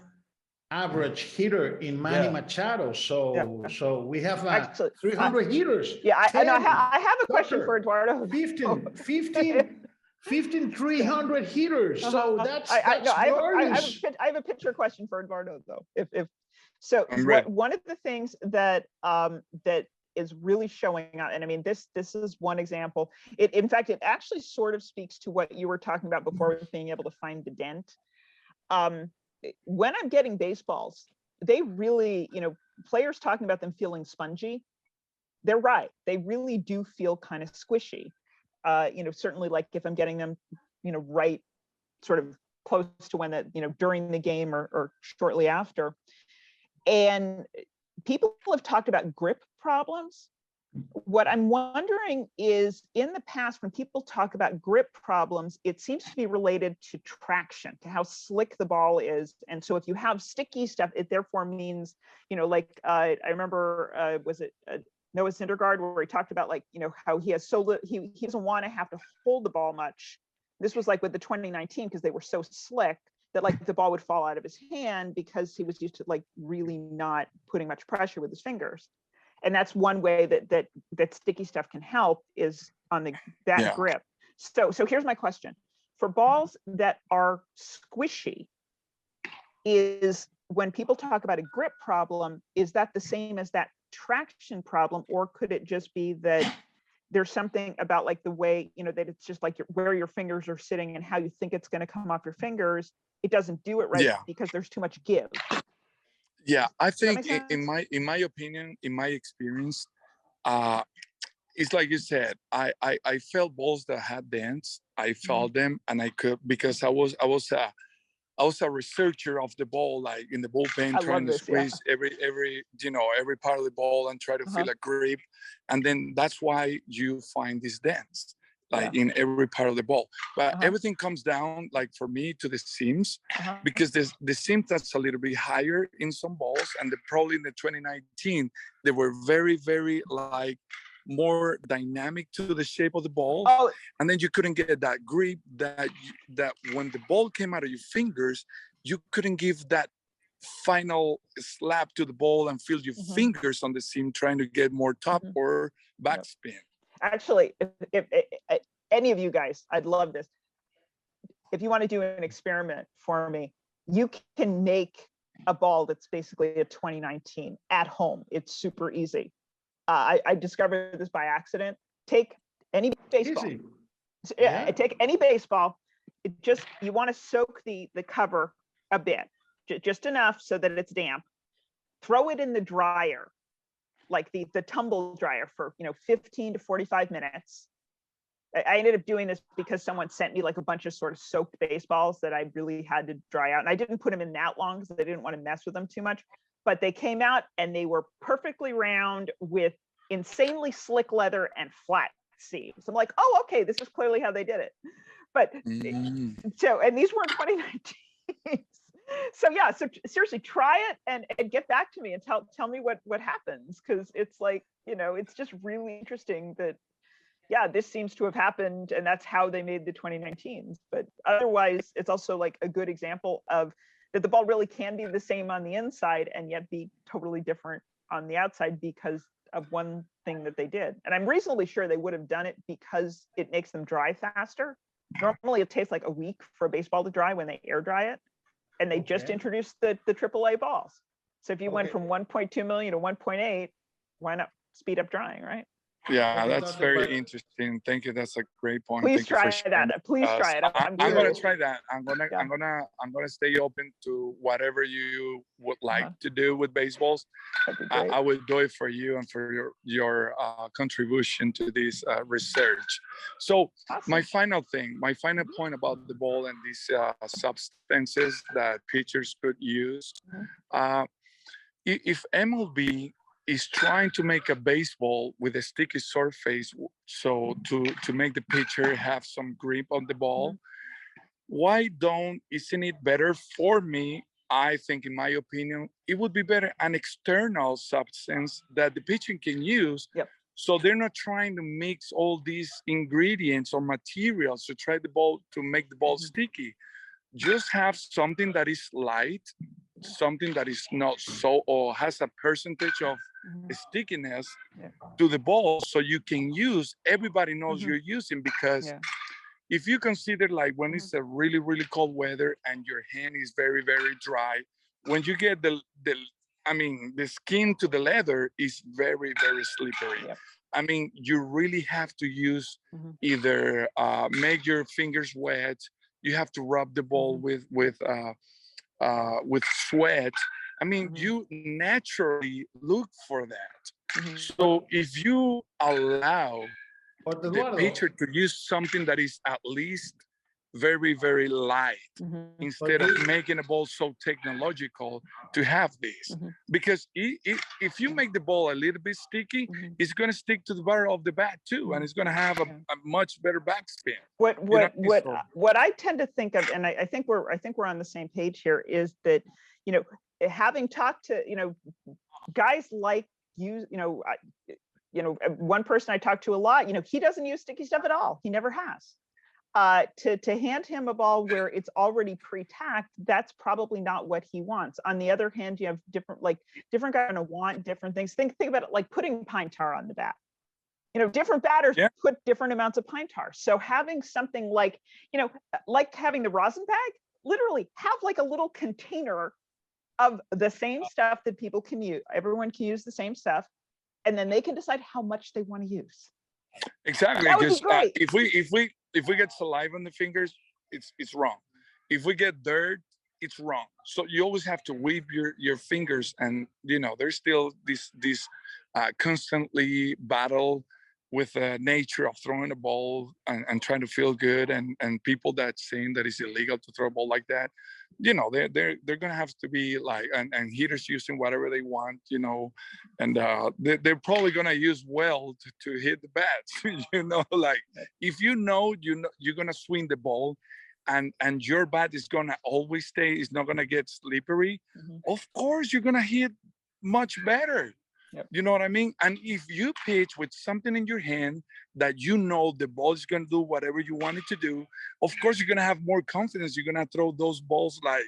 average hitter in Manny Machado. So we have 300 hitters. Yeah, I have a question for Eduardo. 15 300 hitters. So that's I have a pitcher question for Eduardo though. One of the things that that is really showing out, and I mean this is one example. In fact, it actually sort of speaks to what you were talking about before with being able to find the dent. When I'm getting baseballs, they really, players talking about them feeling spongy, they're right. They really do feel kind of squishy. Certainly like if I'm getting them, right sort of close to when that, during the game or shortly after. And people have talked about grip problems. What I'm wondering is, in the past, when people talk about grip problems, it seems to be related to traction, to how slick the ball is. And so if you have sticky stuff, it therefore means, I remember, was it Noah Syndergaard, where he talked about how he has he doesn't want to have to hold the ball much. This was like with the 2019, because they were so slick that the ball would fall out of his hand because he was used to really not putting much pressure with his fingers. And that's one way that sticky stuff can help, is on that grip. So here's my question. For balls that are squishy, is when people talk about a grip problem, is that the same as that traction problem, or could it just be that there's something about like the way, that it's just like where your fingers are sitting and how you think it's going to come off your fingers. It doesn't do it right because there's too much give. Yeah, I think in my opinion, in my experience, it's like you said, I felt balls that had dents. I felt them, and I could, because I was a researcher of the ball, like in the bullpen, trying to squeeze every part of the ball and try to feel a grip, and then that's why you find these dents, like in every part of the ball. But everything comes down, like for me, to the seams, because the seam that's a little bit higher in some balls, and probably in the 2019 they were very, very like more dynamic to the shape of the ball, and then you couldn't get that grip that when the ball came out of your fingers, you couldn't give that final slap to the ball and feel your fingers on the seam trying to get more top or backspin. Actually, if any of you guys, I'd love this. If you want to do an experiment for me, you can make a ball that's basically a 2019 at home. It's super easy. I discovered this by accident. Take any baseball. Take any baseball. You want to soak the cover a bit, just enough so that it's damp. Throw it in the dryer, like the tumble dryer, for 15 to 45 minutes. I ended up doing this because someone sent me like a bunch of sort of soaked baseballs that I really had to dry out, and I didn't put them in that long because I didn't want to mess with them too much. But they came out and they were perfectly round with insanely slick leather and flat seams. I'm like, oh, okay, this is clearly how they did it. But so, and these weren't 2019. So yeah, so seriously, try it and get back to me and tell me what happens, because it's like, it's just really interesting that, yeah, this seems to have happened, and that's how they made the 2019s. But otherwise, it's also like a good example of that the ball really can be the same on the inside and yet be totally different on the outside because of one thing that they did. And I'm reasonably sure they would have done it because it makes them dry faster. Normally it takes like a week for a baseball to dry when they air dry it. And they just introduced the AAA balls. So if you went from 1.2 million to 1.8, why not speed up drying, right? Yeah, that's very interesting. Thank you. That's a great point. Please try that. Please try it. I'm gonna try that. I'm gonna stay open to whatever you would like to do with baseballs. I will do it for you and for your contribution to this research. So my final point about the ball and these substances that pitchers could use, if MLB is trying to make a baseball with a sticky surface, so to make the pitcher have some grip on the ball, isn't it better for me? I think, in my opinion, it would be better an external substance that the pitcher can use. So they're not trying to mix all these ingredients or materials to make the ball sticky. Just have something that is light, something that is not so, or has a percentage of stickiness to the ball, so you can use, everybody knows you're using, because if you consider, like, when it's a really, really cold weather and your hand is very, very dry, when you get the skin to the leather is very, very slippery. I mean, you really have to use either make your fingers wet, you have to rub the ball with sweat. I mean, you naturally look for that. So if you allow the pitcher to use something that is at least very, very light, instead of making a ball so technological, to have this, because if you make the ball a little bit sticky, it's going to stick to the barrel of the bat too, and it's going to have a much better backspin. What I tend to think of, and I think we're on the same page here, is that, having talked to guys like you, one person I talk to a lot, he doesn't use sticky stuff at all. He never has. To hand him a ball where it's already pre-tacked, that's probably not what he wants. On the other hand, you have different guys going to want different things. Think about it like putting pine tar on the bat. Different batters put different amounts of pine tar. So having something like having the rosin bag, literally have like a little container of the same stuff that people can use. Everyone can use the same stuff, and then they can decide how much they want to use. Exactly, That would be because great. if we get saliva on the fingers, it's wrong. If we get dirt, it's wrong. So you always have to weave your fingers, and there's still this constantly battle with the nature of throwing a ball and trying to feel good, and people that saying that it's illegal to throw a ball like that, they're gonna have to be like, and hitters using whatever they want, and they're probably gonna use to hit the bats. Like if you're gonna swing the ball, and your bat is gonna always stay, it's not gonna get slippery. Of course you're gonna hit much better. Yep. You know what I mean? And if you pitch with something in your hand that the ball is going to do whatever you want it to do, of course you're going to have more confidence. You're going to throw those balls like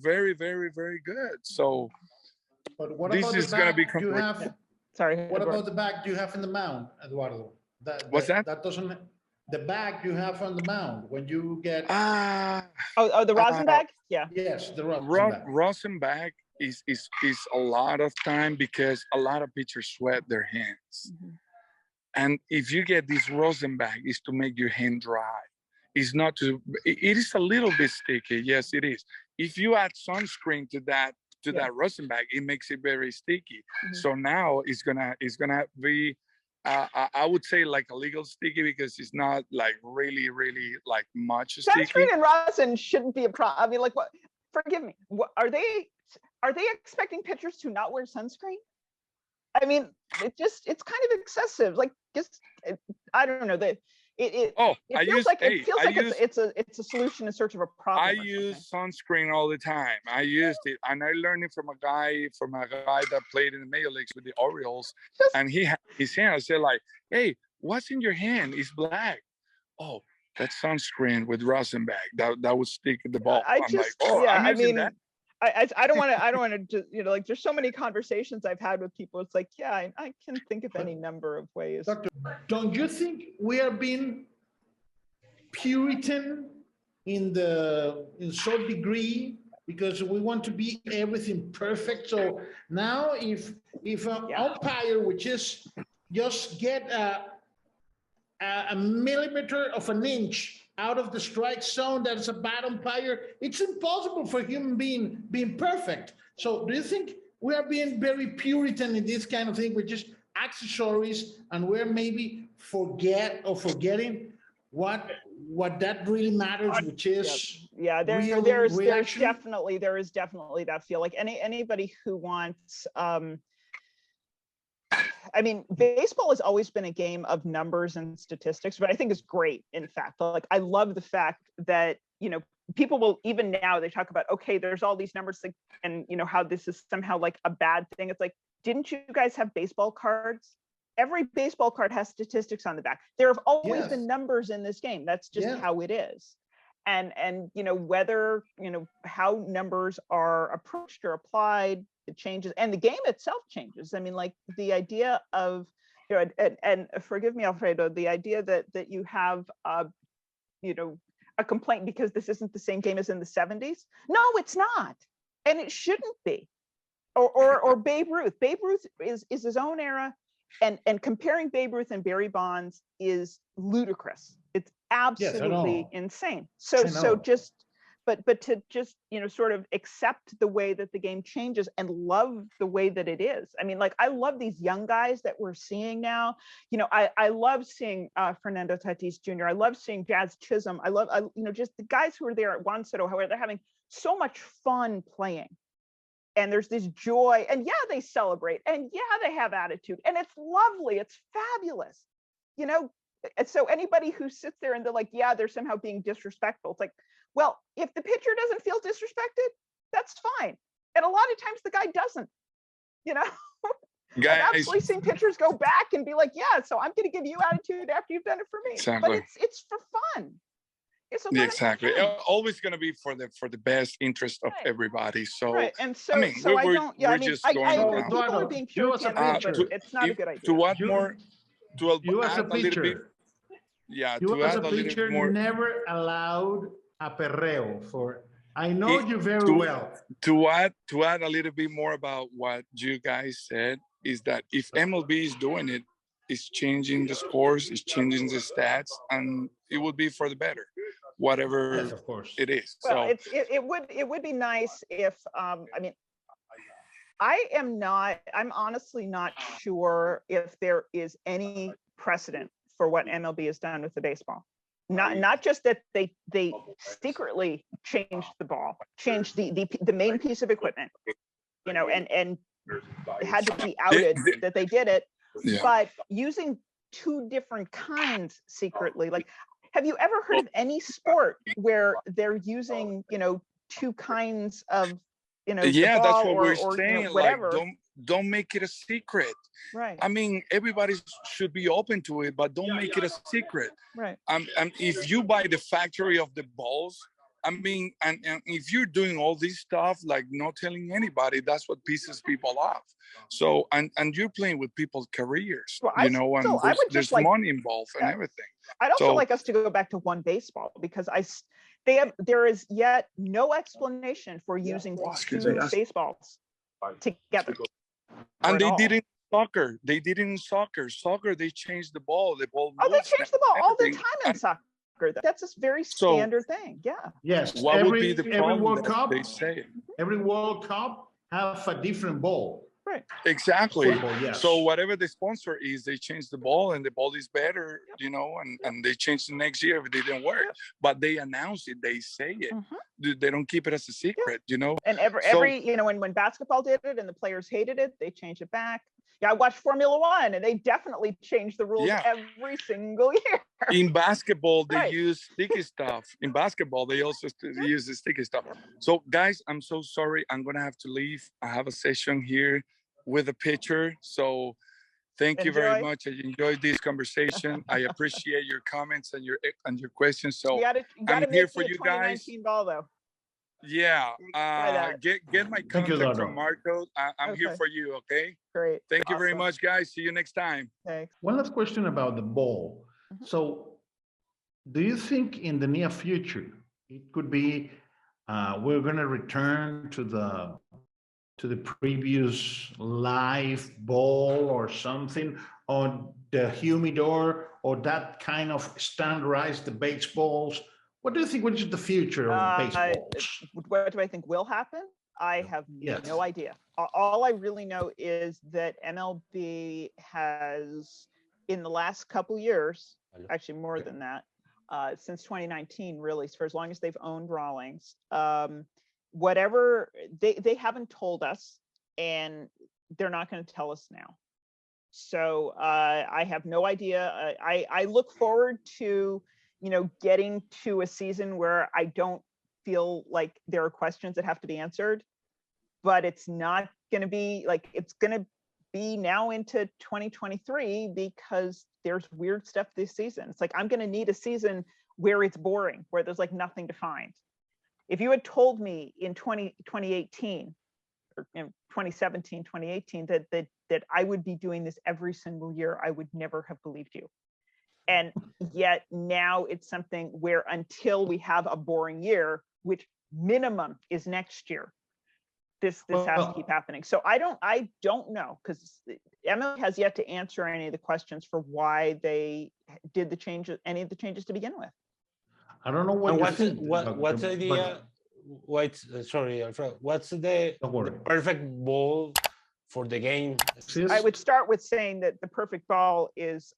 very, very, very good. So But what this about is the going to back be you complete. have? Sorry. What about the bag you have in the mound, Eduardo? What's that? That doesn't. The bag you have on the mound when you get. The rosin bag? Yeah. Yes, the rosin bag. Rosin bag is a lot of time because a lot of pitchers sweat their hands. And if you get this rosin bag, is to make your hand dry. It's not to. It is a little bit sticky. Yes, it is. If you add sunscreen to that rosin bag, it makes it very sticky. So now it's gonna be. I would say like a legal sticky because it's not like really, really like much sticky. Sunscreen and rosin shouldn't be a problem. I mean, like, what? Forgive me. What, are they expecting pitchers to not wear sunscreen? I mean, it's kind of excessive. Like, I don't know that it feels like it's a solution in search of a problem. I use sunscreen all the time. I used it, and I learned it from a guy that played in the major leagues with the Orioles, and he had his hand. I said like, "Hey, what's in your hand? It's black." Oh, that's sunscreen with rosin bag. That would stick to the ball. I'm using that. I don't want to just, like, there's so many conversations I've had with people. It's like, yeah, I can think of any number of ways. Doctor, don't you think we are being Puritan in some degree because we want to be everything perfect? So now if an umpire would just get a millimeter of an inch out of the strike zone, that is a bad umpire. It's impossible for a human being perfect. So do you think we are being very Puritan in this kind of thing with just accessories, and we're maybe forgetting what that really matters, which is there is definitely that feel. Like anybody who wants I mean, baseball has always been a game of numbers and statistics, but I think it's great. In fact, like, I love the fact that, people will, even now they talk about, okay, there's all these numbers, like, and how this is somehow like a bad thing. It's like, didn't you guys have baseball cards? Every baseball card has statistics on the back. There have always been numbers in this game. That's just how it is. And whether, how numbers are approached or applied, it changes, and the game itself changes. I mean, like, the idea of, and forgive me, Alfredo, the idea that you have, a complaint because this isn't the same game as in the 70s. No, it's not, and it shouldn't be. Or Babe Ruth. Babe Ruth is his own era, and comparing Babe Ruth and Barry Bonds is ludicrous. It's absolutely insane. So just. But to just, sort of accept the way that the game changes and love the way that it is. I mean, like, I love these young guys that we're seeing now. I love seeing Fernando Tatis Jr. I love seeing Jazz Chisholm. I love, just the guys who are there at Juan Soto, however, they're having so much fun playing. And there's this joy, and they celebrate, and they have attitude, and it's lovely. It's fabulous, And so anybody who sits there and they're like, they're somehow being disrespectful. It's like, well, if the pitcher doesn't feel disrespected, that's fine. And a lot of times the guy doesn't, Guys, I've actually seen pitchers go back and be like, so I'm going to give you attitude after you've done it for me. Exactly. But it's for fun. Exactly. Always going to be for the best interest of everybody. So, and so, I mean, we're just going around. People are being Puritan, but it's not a good idea. You as a pitcher, to add a little more. Never allowed a perreo for I know you very to- well. To add a little bit more about what you guys said is that if MLB is doing it, it's changing the scores, it's changing the stats, and it will be for the better, whatever Yes, of course. it is. Well, So it would be nice if I mean, I'm honestly not sure if there is any precedent for what MLB has done with the baseball. Not just that they secretly changed the ball, changed the main piece of equipment, you know, and had to be outed that they did it, yeah. but using two different kinds secretly. Like, have you ever heard of any sport where they're using, you know, two kinds of, you know, Yeah, the that's ball what or we're you know, saying. whatever. Like, don't make it a secret. Right. I mean, everybody should be open to it, but don't make it a secret. Right. If you buy the factory of the balls, I mean, and if you're doing all this stuff, like not telling anybody, that's what pisses people off. So, and you're playing with people's careers, Well, you know, and I would just there's like, money involved and everything. I'd also So- like us to go back to one baseball, because there is yet no explanation for using two baseballs together. And they all. did it in soccer. They did it in soccer. Soccer, they changed the ball. The ball. Oh, they moves change the ball all the everything. time in soccer. That's a very So- standard thing. Yeah. Yes, What would be the every problem World that Cup, they say? every World Cup have a different ball. Right. Exactly. Football, yes. So whatever the sponsor is, they change the ball, and the ball is better, you know, and they change the next year if it didn't work. Yep. But they announce it, they say it. They don't keep it as a secret, you know. And every you know, when basketball did it and the players hated it, they changed it back. Yeah, I watched Formula One, and they definitely changed the rules Yeah. every single year. In basketball, they Right. use sticky stuff. In basketball, they also use the sticky stuff. So, guys, I'm so sorry. I'm gonna have to leave. I have a session here with a pitcher. So, thank you very Enjoy. much. I enjoyed this conversation. I appreciate your comments and your questions. So, You gotta I'm here make for the you guys. 2019 ball though. Yeah, that. get my Thank you, contact Lalo. from Marco. I'm here Okay. for you. Okay. Great. Thank you very Awesome. much, guys. See you next time. Thanks. One last question about the ball. Mhm. So, do you think in the near future it could be we're going to return to the previous live ball or something, or the humidor, or that kind of standardized the baseballs? What do you think? What is the future of baseballs? What do I think will happen? I have Yes. no idea. All I really know is that MLB has, in the last couple years, actually more than that, since 2019, really, for as long as they've owned Rawlings, whatever they haven't told us, and they're not going to tell us now. So I have no idea. I look forward to, you know, getting to a season where I don't feel like there are questions that have to be answered, but it's not going to be like, it's going to be now into 2023 because there's weird stuff this season. It's like, I'm going to need a season where it's boring, where there's like nothing to find. If you had told me in 2018 or in 2017, 2018, that I would be doing this every single year, I would never have believed you. And yet now it's something where until we have a boring year, which minimum is next year, this has to keep happening. So I don't know, because MLB has yet to answer any of the questions for why they did the changes, any of the changes to begin with. I don't know what. And you what's think, what's the but- idea? Sorry, Alfredo. What's the Don't worry. perfect ball for the game? I would start with saying that the perfect ball is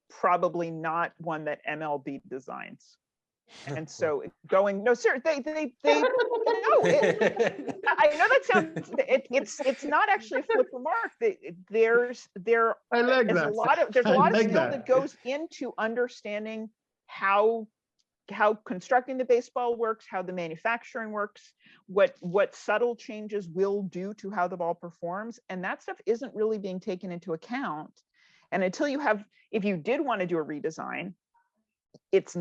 probably not one that MLB designs. And so no, sir, they no, I know that sounds, it's not actually a flip remark. There's I like a that. lot of like skill that goes into understanding how constructing the baseball works, how the manufacturing works, what subtle changes will do to how the ball performs, and that stuff isn't really being taken into account. And until you have, if you did want to do a redesign, it's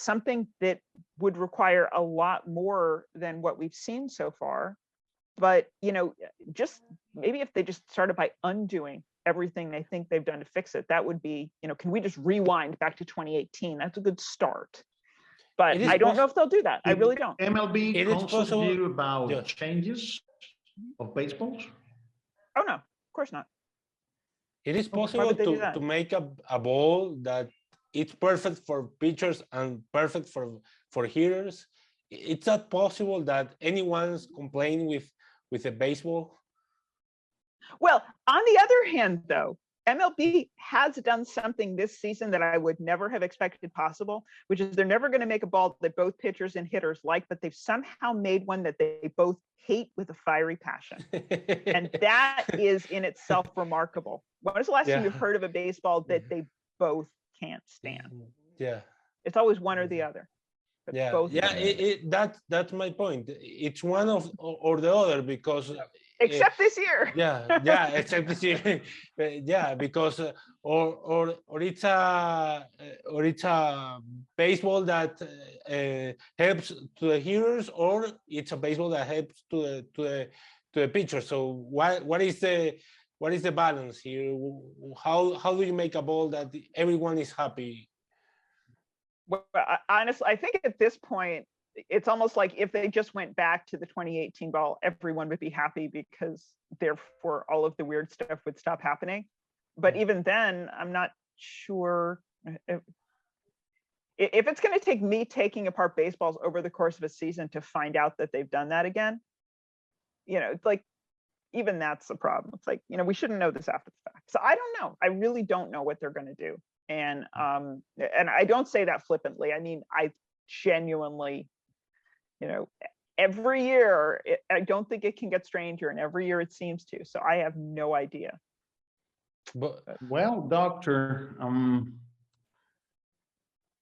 something that would require a lot more than what we've seen so far. But, you know, just maybe if they just started by undoing everything they think they've done to fix it, that would be, you know, can we just rewind back to 2018? That's a good start. But It is I don't know if they'll do that. I really don't. MLB It is consulted possible- you about Yeah. changes of baseballs? Oh no, of course not. It is Why possible would they do that? to make a ball that it's perfect for pitchers and perfect for hitters. It's not possible that anyone's complaining with a baseball. Well, on the other hand, though, MLB has done something this season that I would never have expected possible, which is they're never going to make a ball that both pitchers and hitters like, but they've somehow made one that they both hate with a fiery passion. And that is in itself remarkable. When was the last time Yeah. you've heard of a baseball that they both can't stand? Yeah. It's always one or the other. But Yeah, both yeah, that's my point. It's one of or the other because except this year. yeah, except this year, yeah, because or it's a baseball that helps to the hitters, or it's a baseball that helps to the pitcher. So what is the balance here? How do you make a ball that everyone is happy? Well, honestly, I think at this point, it's almost like if they just went back to the 2018 ball, everyone would be happy because therefore all of the weird stuff would stop happening. But even then, I'm not sure if it's going to take me taking apart baseballs over the course of a season to find out that they've done that again. You know, it's like, even that's a problem. It's like, you know, we shouldn't know this after the fact. So I don't know. I really don't know what they're going to do. And I don't say that flippantly. I mean, I genuinely, you know, every year, I don't think it can get stranger, and every year it seems to. So I have no idea. But Well, doctor,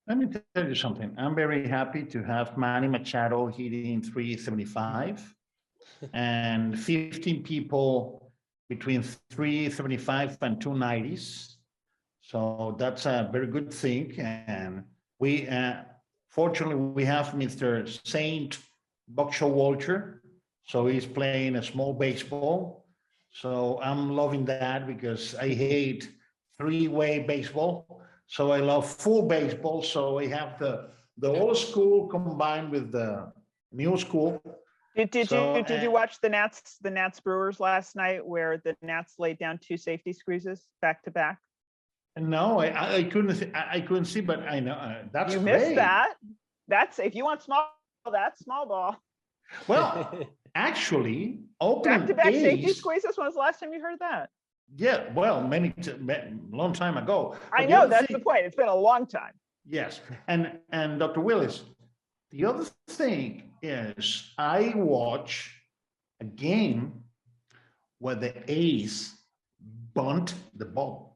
let me tell you something. I'm very happy to have Manny Machado hitting 375 and 15 people between 375 and 290s. So that's a very good thing. And we, fortunately, we have Mr. Saint Walter. So he's playing a small baseball. So I'm loving that because I hate three-way baseball. So I love full baseball. So we have the old school combined with the new school. Did you watch the Nats Brewers last night, where the Nats laid down 2 safety squeezes back to back? No, I couldn't see, but I know that's You great. missed that. That's, if you want small, that's small ball. Well, actually, Oakland Back-to-back safety A's, squeezes. When was the last time you heard that? yeah, well, long time ago. I But know, other that's thing- the point. It's been a long time. Yes, and Dr. Willis, the other thing is I watch a game where the A's bunt the ball.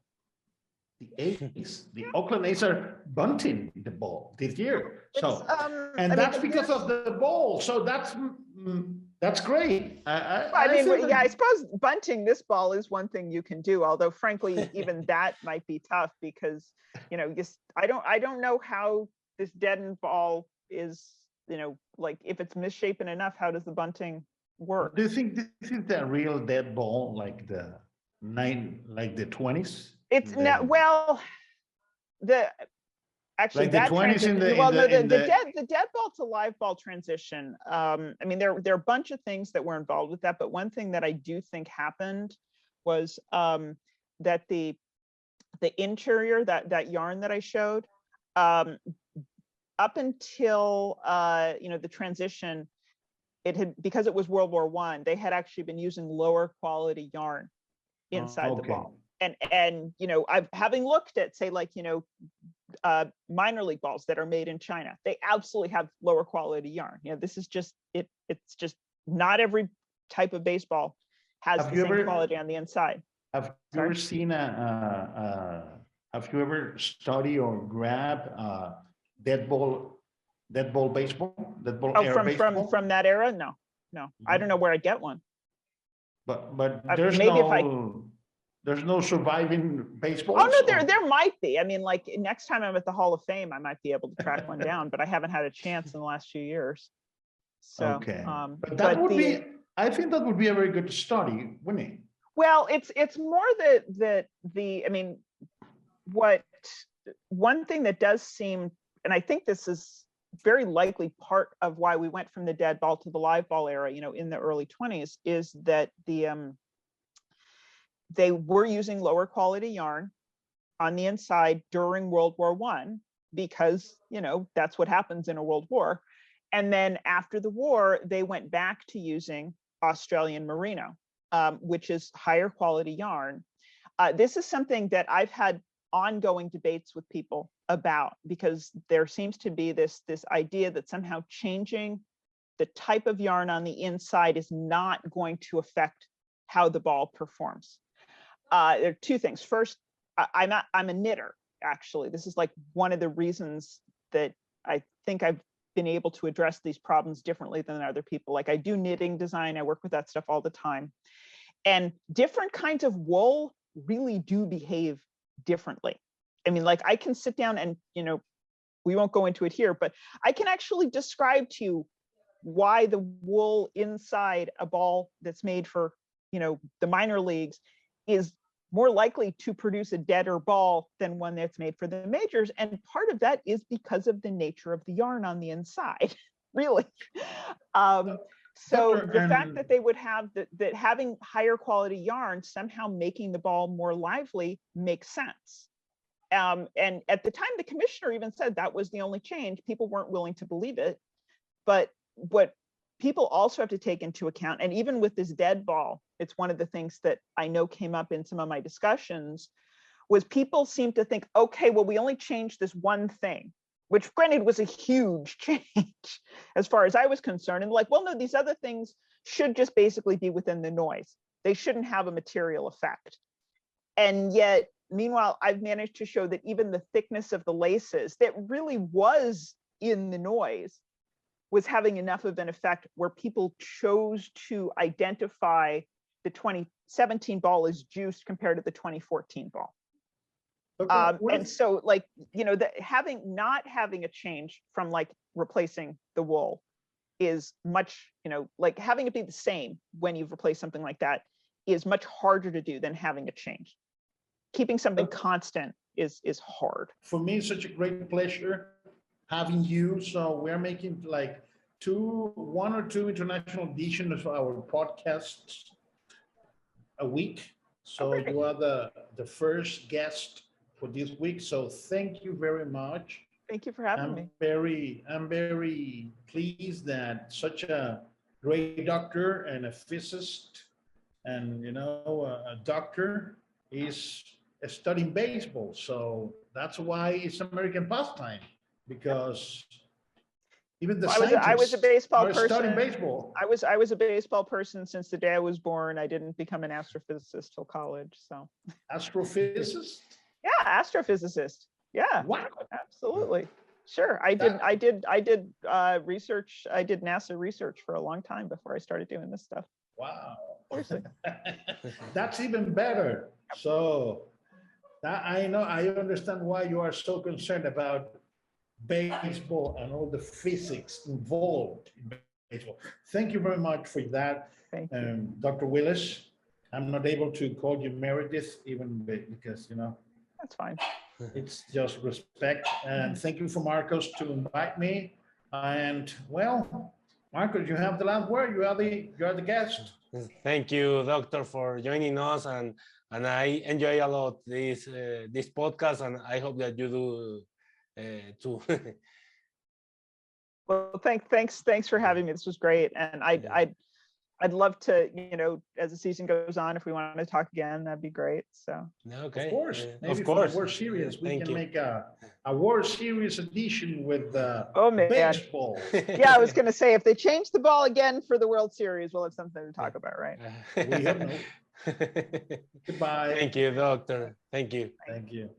The A's, the Oakland A's are bunting the ball this year. So, and I that's mean, because of the ball. So that's great. I suppose bunting this ball is one thing you can do. Although, frankly, even that might be tough because, you know, I don't know how this deadened ball is. You know, like if it's misshapen enough, how does the bunting work? Do you think this is the real dead ball, like the 20s? It's not, well, actually Like the that 20s in the- well, in no, the- in the dead ball to live ball transition. I mean, there are a bunch of things that were involved with that, but one thing that I do think happened was that the interior, that yarn that I showed, up until you know, the transition, it had, because it was World War I, they had actually been using lower quality yarn inside the ball. And you know, having looked at, say, like, you know, minor league balls that are made in China, they absolutely have lower quality yarn. You know, this is just it's just not every type of baseball has the same quality on the inside. Have you ever seen have you ever studied or grab dead ball baseball? Dead ball air baseball? From that era? No. I don't know where I'd get one. But there's maybe there's no surviving baseball. Oh no, there might be. I mean, like next time I'm at the Hall of Fame, I might be able to track one down, but I haven't had a chance in the last few years. So, okay, but that would be. I think that would be a very good study, wouldn't it? Well, it's more the I mean, one thing that does seem, and I think this is very likely part of why we went from the dead ball to the live ball era, in the early 20s, is that they were using lower quality yarn on the inside during World War I, because, that's what happens in a world war. And then after the war, they went back to using Australian merino, which is higher quality yarn. This is something that I've had ongoing debates with people about, because there seems to be this idea that somehow changing the type of yarn on the inside is not going to affect how the ball performs. There are two things. First, I'm a knitter, actually. This is like one of the reasons that I think I've been able to address these problems differently than other people. Like, I do knitting design, I work with that stuff all the time. And different kinds of wool really do behave differently. I mean, like, I can sit down and, we won't go into it here, but I can actually describe to you why the wool inside a ball that's made for, the minor leagues is more likely to produce a deader ball than one that's made for the majors. And part of that is because of the nature of the yarn on the inside, really. So the fact that they would have that having higher quality yarn somehow making the ball more lively makes sense. And at the time, the commissioner even said that was the only change. People weren't willing to believe it. But what people also have to take into account, and even with this dead ball, it's one of the things that I know came up in some of my discussions, was people seem to think, okay, well, we only changed this one thing, which granted was a huge change as far as I was concerned. And like, well, no, these other things should just basically be within the noise. They shouldn't have a material effect. And yet, meanwhile, I've managed to show that even the thickness of the laces that really was in the noise was having enough of an effect where people chose to identify the 2017 ball as juiced compared to the 2014 ball. Okay, and so, like, not having a change from like replacing the wool is much, like having it be the same when you've replaced something like that is much harder to do than having a change. Keeping something constant is hard. For me, it's such a great pleasure having you. So we're making like one or two international editions of our podcasts a week. So you are the first guest for this week. So thank you very much. Thank you for having me. I'm very pleased that such a great doctor and a physicist and a doctor is studying baseball. So that's why it's American pastime, because even the I was a baseball person. Studying baseball. I was a baseball person since the day I was born. I didn't become an astrophysicist till college. So astrophysicist? Yeah, astrophysicist. Yeah. Wow. Absolutely. Sure. I did research. I did NASA research for a long time before I started doing this stuff. Wow. Seriously. That's even better. So I understand why you are so concerned about baseball and all the physics involved in baseball. Thank you very much for that. Thank you. Dr. Willis. I'm not able to call you Meredith even because, That's fine. It's just respect. And thank you for Marcos to invite me. And well, Marcos, you have the last word. You are the guest. Thank you, Doctor, for joining us, and I enjoy a lot this podcast, and I hope that you do too. Well, thanks for having me. This was great, and I'd love to, as the season goes on, if we want to talk again, that'd be great. So of course, maybe for the World Series, we can make a World Series edition with baseball. Yeah, I was going to say, if they change the ball again for the World Series, we'll have something to talk about, right? We have no. Goodbye. Thank you, Doctor. Thank you. Thank you.